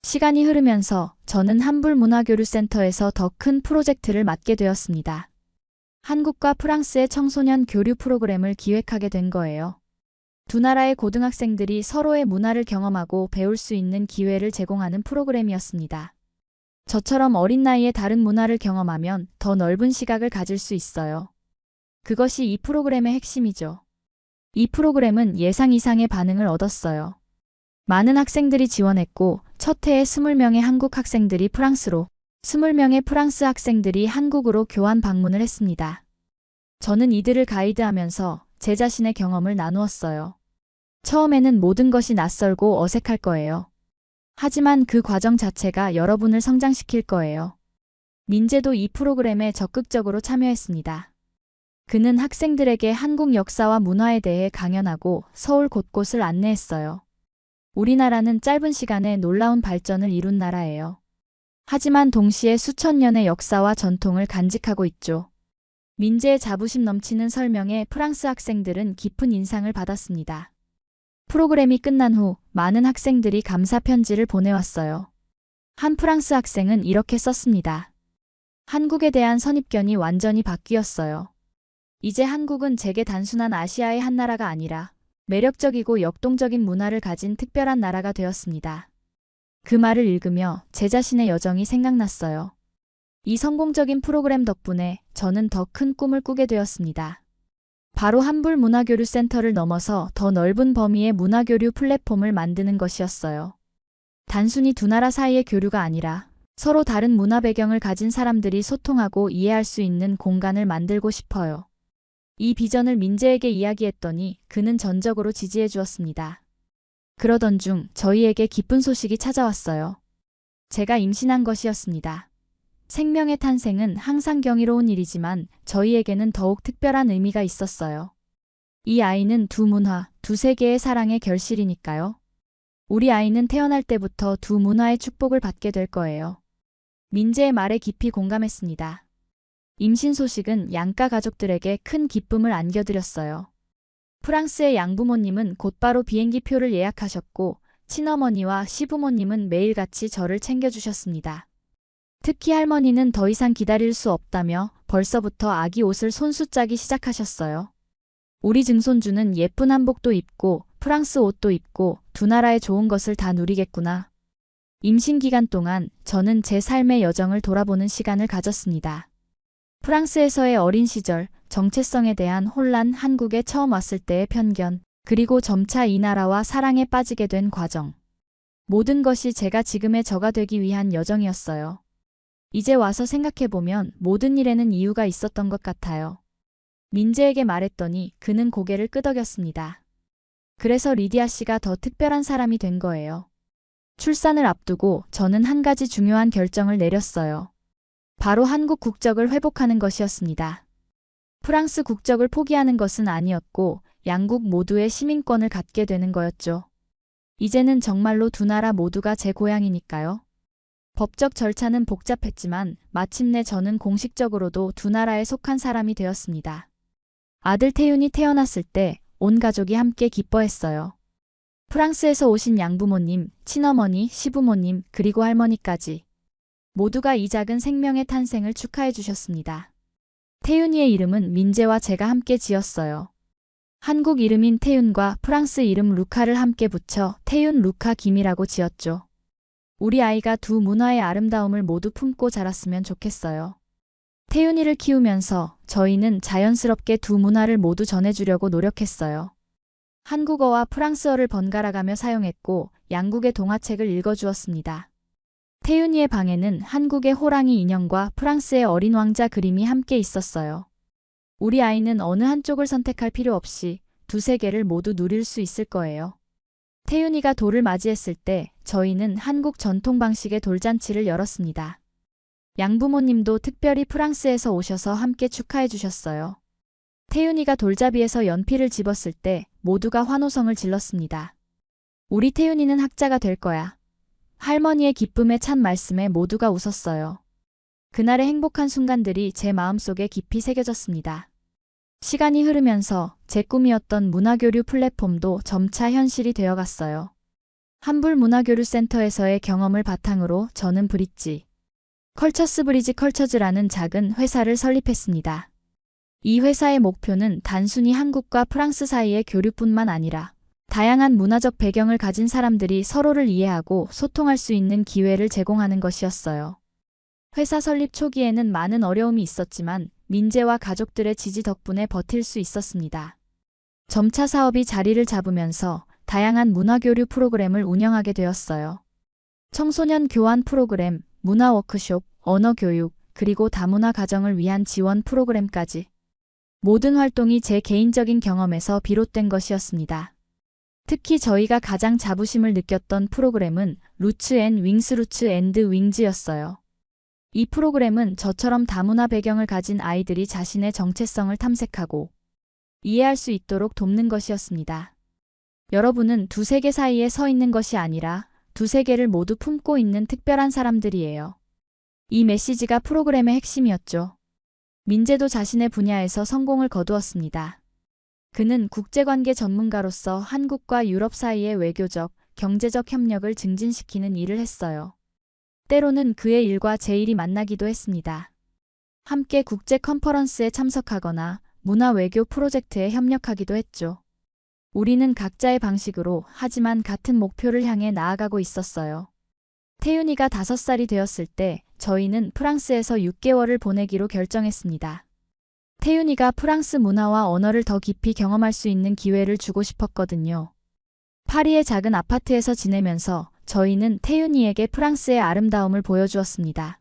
시간이 흐르면서 저는 한불문화교류센터에서 더 큰 프로젝트를 맡게 되었습니다. 한국과 프랑스의 청소년 교류 프로그램을 기획하게 된 거예요. 두 나라의 고등학생들이 서로의 문화를 경험하고 배울 수 있는 기회를 제공하는 프로그램이었습니다. 저처럼 어린 나이에 다른 문화를 경험하면 더 넓은 시각을 가질 수 있어요. 그것이 이 프로그램의 핵심이죠. 이 프로그램은 예상 이상의 반응을 얻었어요. 많은 학생들이 지원했고 첫 해에 20명의 한국 학생들이 프랑스로, 20명의 프랑스 학생들이 한국으로 교환 방문을 했습니다. 저는 이들을 가이드하면서 제 자신의 경험을 나누었어요. 처음에는 모든 것이 낯설고 어색할 거예요. 하지만 그 과정 자체가 여러분을 성장시킬 거예요. 민재도 이 프로그램에 적극적으로 참여했습니다. 그는 학생들에게 한국 역사와 문화에 대해 강연하고 서울 곳곳을 안내했어요. 우리나라는 짧은 시간에 놀라운 발전을 이룬 나라예요. 하지만 동시에 수천 년의 역사와 전통을 간직하고 있죠. 민재의 자부심 넘치는 설명에 프랑스 학생들은 깊은 인상을 받았습니다. 프로그램이 끝난 후 많은 학생들이 감사 편지를 보내왔어요. 한 프랑스 학생은 이렇게 썼습니다. 한국에 대한 선입견이 완전히 바뀌었어요. 이제 한국은 제게 단순한 아시아의 한 나라가 아니라 매력적이고 역동적인 문화를 가진 특별한 나라가 되었습니다. 그 말을 읽으며 제 자신의 여정이 생각났어요. 이 성공적인 프로그램 덕분에 저는 더 큰 꿈을 꾸게 되었습니다. 바로 한불문화교류센터를 넘어서 더 넓은 범위의 문화교류 플랫폼을 만드는 것이었어요. 단순히 두 나라 사이의 교류가 아니라 서로 다른 문화 배경을 가진 사람들이 소통하고 이해할 수 있는 공간을 만들고 싶어요. 이 비전을 민재에게 이야기했더니 그는 전적으로 지지해 주었습니다. 그러던 중 저희에게 기쁜 소식이 찾아왔어요. 제가 임신한 것이었습니다. 생명의 탄생은 항상 경이로운 일이지만 저희에게는 더욱 특별한 의미가 있었어요. 이 아이는 두 문화, 두 세계의 사랑의 결실이니까요. 우리 아이는 태어날 때부터 두 문화의 축복을 받게 될 거예요. 민재의 말에 깊이 공감했습니다. 임신 소식은 양가 가족들에게 큰 기쁨을 안겨드렸어요. 프랑스의 양부모님은 곧바로 비행기표를 예약하셨고 친어머니와 시부모님은 매일같이 저를 챙겨주셨습니다. 특히 할머니는 더 이상 기다릴 수 없다며 벌써부터 아기 옷을 손수 짜기 시작하셨어요. 우리 증손주는 예쁜 한복도 입고 프랑스 옷도 입고 두 나라의 좋은 것을 다 누리겠구나. 임신 기간 동안 저는 제 삶의 여정을 돌아보는 시간을 가졌습니다. 프랑스에서의 어린 시절, 정체성에 대한 혼란, 한국에 처음 왔을 때의 편견, 그리고 점차 이 나라와 사랑에 빠지게 된 과정. 모든 것이 제가 지금의 저가 되기 위한 여정이었어요. 이제 와서 생각해보면 모든 일에는 이유가 있었던 것 같아요. 민재에게 말했더니 그는 고개를 끄덕였습니다. 그래서 리디아 씨가 더 특별한 사람이 된 거예요. 출산을 앞두고 저는 한 가지 중요한 결정을 내렸어요. 바로 한국 국적을 회복하는 것이었습니다. 프랑스 국적을 포기하는 것은 아니었고 양국 모두의 시민권을 갖게 되는 거였죠. 이제는 정말로 두 나라 모두가 제 고향이니까요. 법적 절차는 복잡했지만 마침내 저는 공식적으로도 두 나라에 속한 사람이 되었습니다. 아들 태윤이 태어났을 때 온 가족이 함께 기뻐했어요. 프랑스에서 오신 양부모님, 친어머니, 시부모님, 그리고 할머니까지. 모두가 이 작은 생명의 탄생을 축하해 주셨습니다. 태윤이의 이름은 민재와 제가 함께 지었어요. 한국 이름인 태윤과 프랑스 이름 루카를 함께 붙여 태윤 루카 김이라고 지었죠. 우리 아이가 두 문화의 아름다움을 모두 품고 자랐으면 좋겠어요. 태윤이를 키우면서 저희는 자연스럽게 두 문화를 모두 전해주려고 노력했어요. 한국어와 프랑스어를 번갈아가며 사용했고 양국의 동화책을 읽어주었습니다. 태윤이의 방에는 한국의 호랑이 인형과 프랑스의 어린 왕자 그림이 함께 있었어요. 우리 아이는 어느 한쪽을 선택할 필요 없이 두세 개를 모두 누릴 수 있을 거예요. 태윤이가 돌을 맞이했을 때 저희는 한국 전통 방식의 돌잔치를 열었습니다. 양부모님도 특별히 프랑스에서 오셔서 함께 축하해 주셨어요. 태윤이가 돌잡이에서 연필을 집었을 때 모두가 환호성을 질렀습니다. 우리 태윤이는 학자가 될 거야. 할머니의 기쁨에 찬 말씀에 모두가 웃었어요. 그날의 행복한 순간들이 제 마음속에 깊이 새겨졌습니다. 시간이 흐르면서 제 꿈이었던 문화교류 플랫폼도 점차 현실이 되어갔어요. 한불문화교류센터에서의 경험을 바탕으로 저는 브릿지, 컬처스 브리지 컬처즈라는 작은 회사를 설립했습니다. 이 회사의 목표는 단순히 한국과 프랑스 사이의 교류뿐만 아니라 다양한 문화적 배경을 가진 사람들이 서로를 이해하고 소통할 수 있는 기회를 제공하는 것이었어요. 회사 설립 초기에는 많은 어려움이 있었지만 민재와 가족들의 지지 덕분에 버틸 수 있었습니다. 점차 사업이 자리를 잡으면서 다양한 문화교류 프로그램을 운영하게 되었어요. 청소년 교환 프로그램, 문화 워크숍, 언어 교육, 그리고 다문화 가정을 위한 지원 프로그램까지. 모든 활동이 제 개인적인 경험에서 비롯된 것이었습니다. 특히 저희가 가장 자부심을 느꼈던 프로그램은 루츠 앤 윙스 루츠 앤드 윙즈였어요. 이 프로그램은 저처럼 다문화 배경을 가진 아이들이 자신의 정체성을 탐색하고 이해할 수 있도록 돕는 것이었습니다. 여러분은 두 세계 사이에 서 있는 것이 아니라 두 세계를 모두 품고 있는 특별한 사람들이에요. 이 메시지가 프로그램의 핵심이었죠. 민재도 자신의 분야에서 성공을 거두었습니다. 그는 국제관계 전문가로서 한국과 유럽 사이의 외교적, 경제적 협력을 증진시키는 일을 했어요. 때로는 그의 일과 제 일이 만나기도 했습니다. 함께 국제 컨퍼런스에 참석하거나 문화 외교 프로젝트에 협력하기도 했죠. 우리는 각자의 방식으로 하지만 같은 목표를 향해 나아가고 있었어요. 태윤이가 5살이 되었을 때 저희는 프랑스에서 6개월을 보내기로 결정했습니다. 태윤이가 프랑스 문화와 언어를 더 깊이 경험할 수 있는 기회를 주고 싶었거든요. 파리의 작은 아파트에서 지내면서 저희는 태윤이에게 프랑스의 아름다움을 보여주었습니다.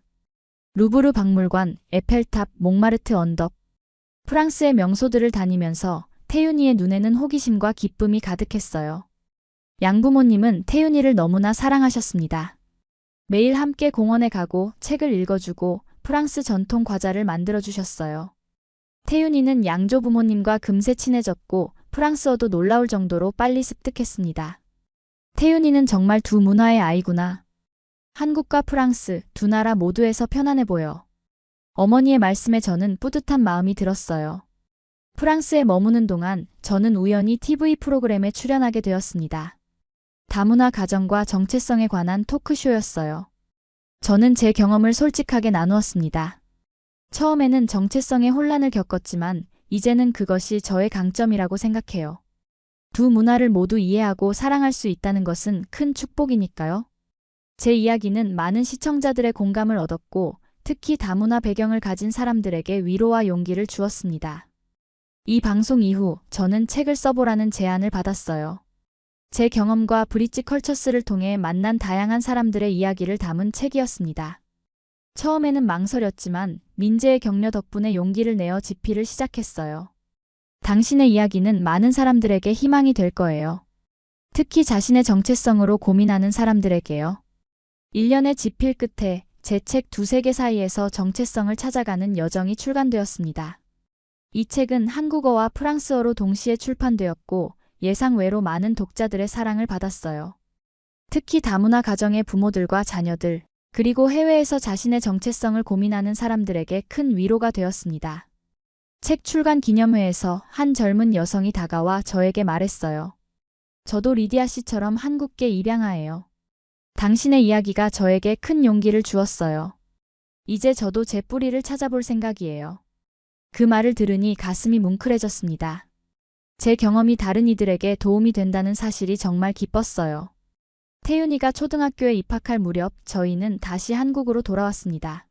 루브르 박물관, 에펠탑, 몽마르트 언덕. 프랑스의 명소들을 다니면서 태윤이의 눈에는 호기심과 기쁨이 가득했어요. 양부모님은 태윤이를 너무나 사랑하셨습니다. 매일 함께 공원에 가고 책을 읽어주고 프랑스 전통 과자를 만들어주셨어요. 태윤이는 양조 부모님과 금세 친해졌고 프랑스어도 놀라울 정도로 빨리 습득했습니다. 태윤이는 정말 두 문화의 아이구나. 한국과 프랑스 두 나라 모두에서 편안해 보여. 어머니의 말씀에 저는 뿌듯한 마음이 들었어요. 프랑스에 머무는 동안 저는 우연히 TV 프로그램에 출연하게 되었습니다. 다문화 가정과 정체성에 관한 토크쇼였어요. 저는 제 경험을 솔직하게 나누었습니다. 처음에는 정체성의 혼란을 겪었지만 이제는 그것이 저의 강점이라고 생각해요. 두 문화를 모두 이해하고 사랑할 수 있다는 것은 큰 축복이니까요. 제 이야기는 많은 시청자들의 공감을 얻었고 특히 다문화 배경을 가진 사람들에게 위로와 용기를 주었습니다. 이 방송 이후 저는 책을 써보라는 제안을 받았어요. 제 경험과 브릿지 컬처스를 통해 만난 다양한 사람들의 이야기를 담은 책이었습니다. 처음에는 망설였지만 민재의 격려 덕분에 용기를 내어 집필을 시작했어요. 당신의 이야기는 많은 사람들에게 희망이 될 거예요. 특히 자신의 정체성으로 고민하는 사람들에게요. 1년의 집필 끝에 제 책 두세 개 사이에서 정체성을 찾아가는 여정이 출간되었습니다. 이 책은 한국어와 프랑스어로 동시에 출판되었고 예상외로 많은 독자들의 사랑을 받았어요. 특히 다문화 가정의 부모들과 자녀들, 그리고 해외에서 자신의 정체성을 고민하는 사람들에게 큰 위로가 되었습니다. 책 출간 기념회에서 한 젊은 여성이 다가와 저에게 말했어요. 저도 리디아 씨처럼 한국계 입양아예요. 당신의 이야기가 저에게 큰 용기를 주었어요. 이제 저도 제 뿌리를 찾아볼 생각이에요. 그 말을 들으니 가슴이 뭉클해졌습니다. 제 경험이 다른 이들에게 도움이 된다는 사실이 정말 기뻤어요. 태윤이가 초등학교에 입학할 무렵 저희는 다시 한국으로 돌아왔습니다.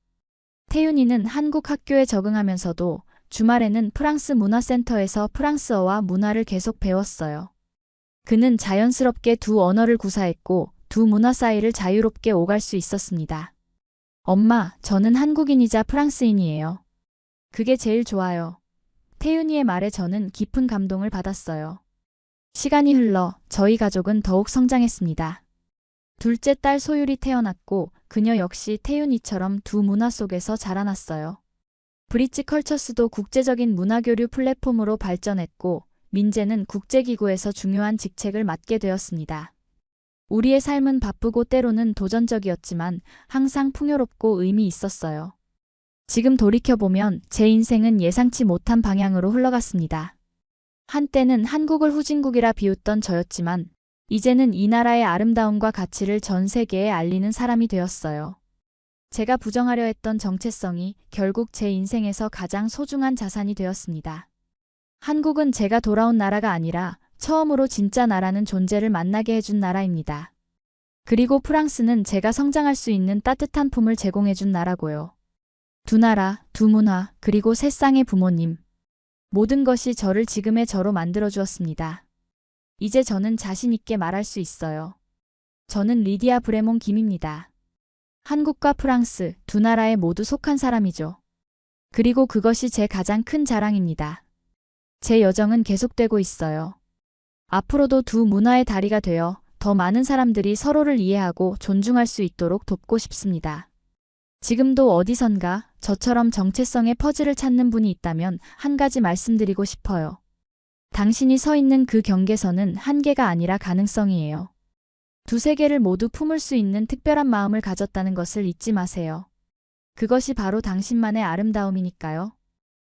태윤이는 한국 학교에 적응하면서도 주말에는 프랑스 문화센터에서 프랑스어와 문화를 계속 배웠어요. 그는 자연스럽게 두 언어를 구사했고 두 문화 사이를 자유롭게 오갈 수 있었습니다. 엄마, 저는 한국인이자 프랑스인이에요. 그게 제일 좋아요. 태윤이의 말에 저는 깊은 감동을 받았어요. 시간이 흘러 저희 가족은 더욱 성장했습니다. 둘째 딸 소율이 태어났고 그녀 역시 태윤이처럼 두 문화 속에서 자라났어요. 브릿지 컬처스도 국제적인 문화교류 플랫폼으로 발전했고 민재는 국제기구에서 중요한 직책을 맡게 되었습니다. 우리의 삶은 바쁘고 때로는 도전적이었지만 항상 풍요롭고 의미 있었어요. 지금 돌이켜보면 제 인생은 예상치 못한 방향으로 흘러갔습니다. 한때는 한국을 후진국이라 비웃던 저였지만 이제는 이 나라의 아름다움과 가치를 전 세계에 알리는 사람이 되었어요. 제가 부정하려 했던 정체성이 결국 제 인생에서 가장 소중한 자산이 되었습니다. 한국은 제가 돌아온 나라가 아니라 처음으로 진짜 나라는 존재를 만나게 해준 나라입니다. 그리고 프랑스는 제가 성장할 수 있는 따뜻한 품을 제공해준 나라고요. 두 나라, 두 문화, 그리고 세 쌍의 부모님. 모든 것이 저를 지금의 저로 만들어주었습니다. 이제 저는 자신 있게 말할 수 있어요. 저는 리디아 브레몬 김입니다. 한국과 프랑스 두 나라에 모두 속한 사람이죠. 그리고 그것이 제 가장 큰 자랑입니다. 제 여정은 계속되고 있어요. 앞으로도 두 문화의 다리가 되어 더 많은 사람들이 서로를 이해하고 존중할 수 있도록 돕고 싶습니다. 지금도 어디선가 저처럼 정체성의 퍼즐을 찾는 분이 있다면 한 가지 말씀드리고 싶어요. 당신이 서 있는 그 경계선은 한계가 아니라 가능성이에요. 두세 개를 모두 품을 수 있는 특별한 마음을 가졌다는 것을 잊지 마세요. 그것이 바로 당신만의 아름다움이니까요.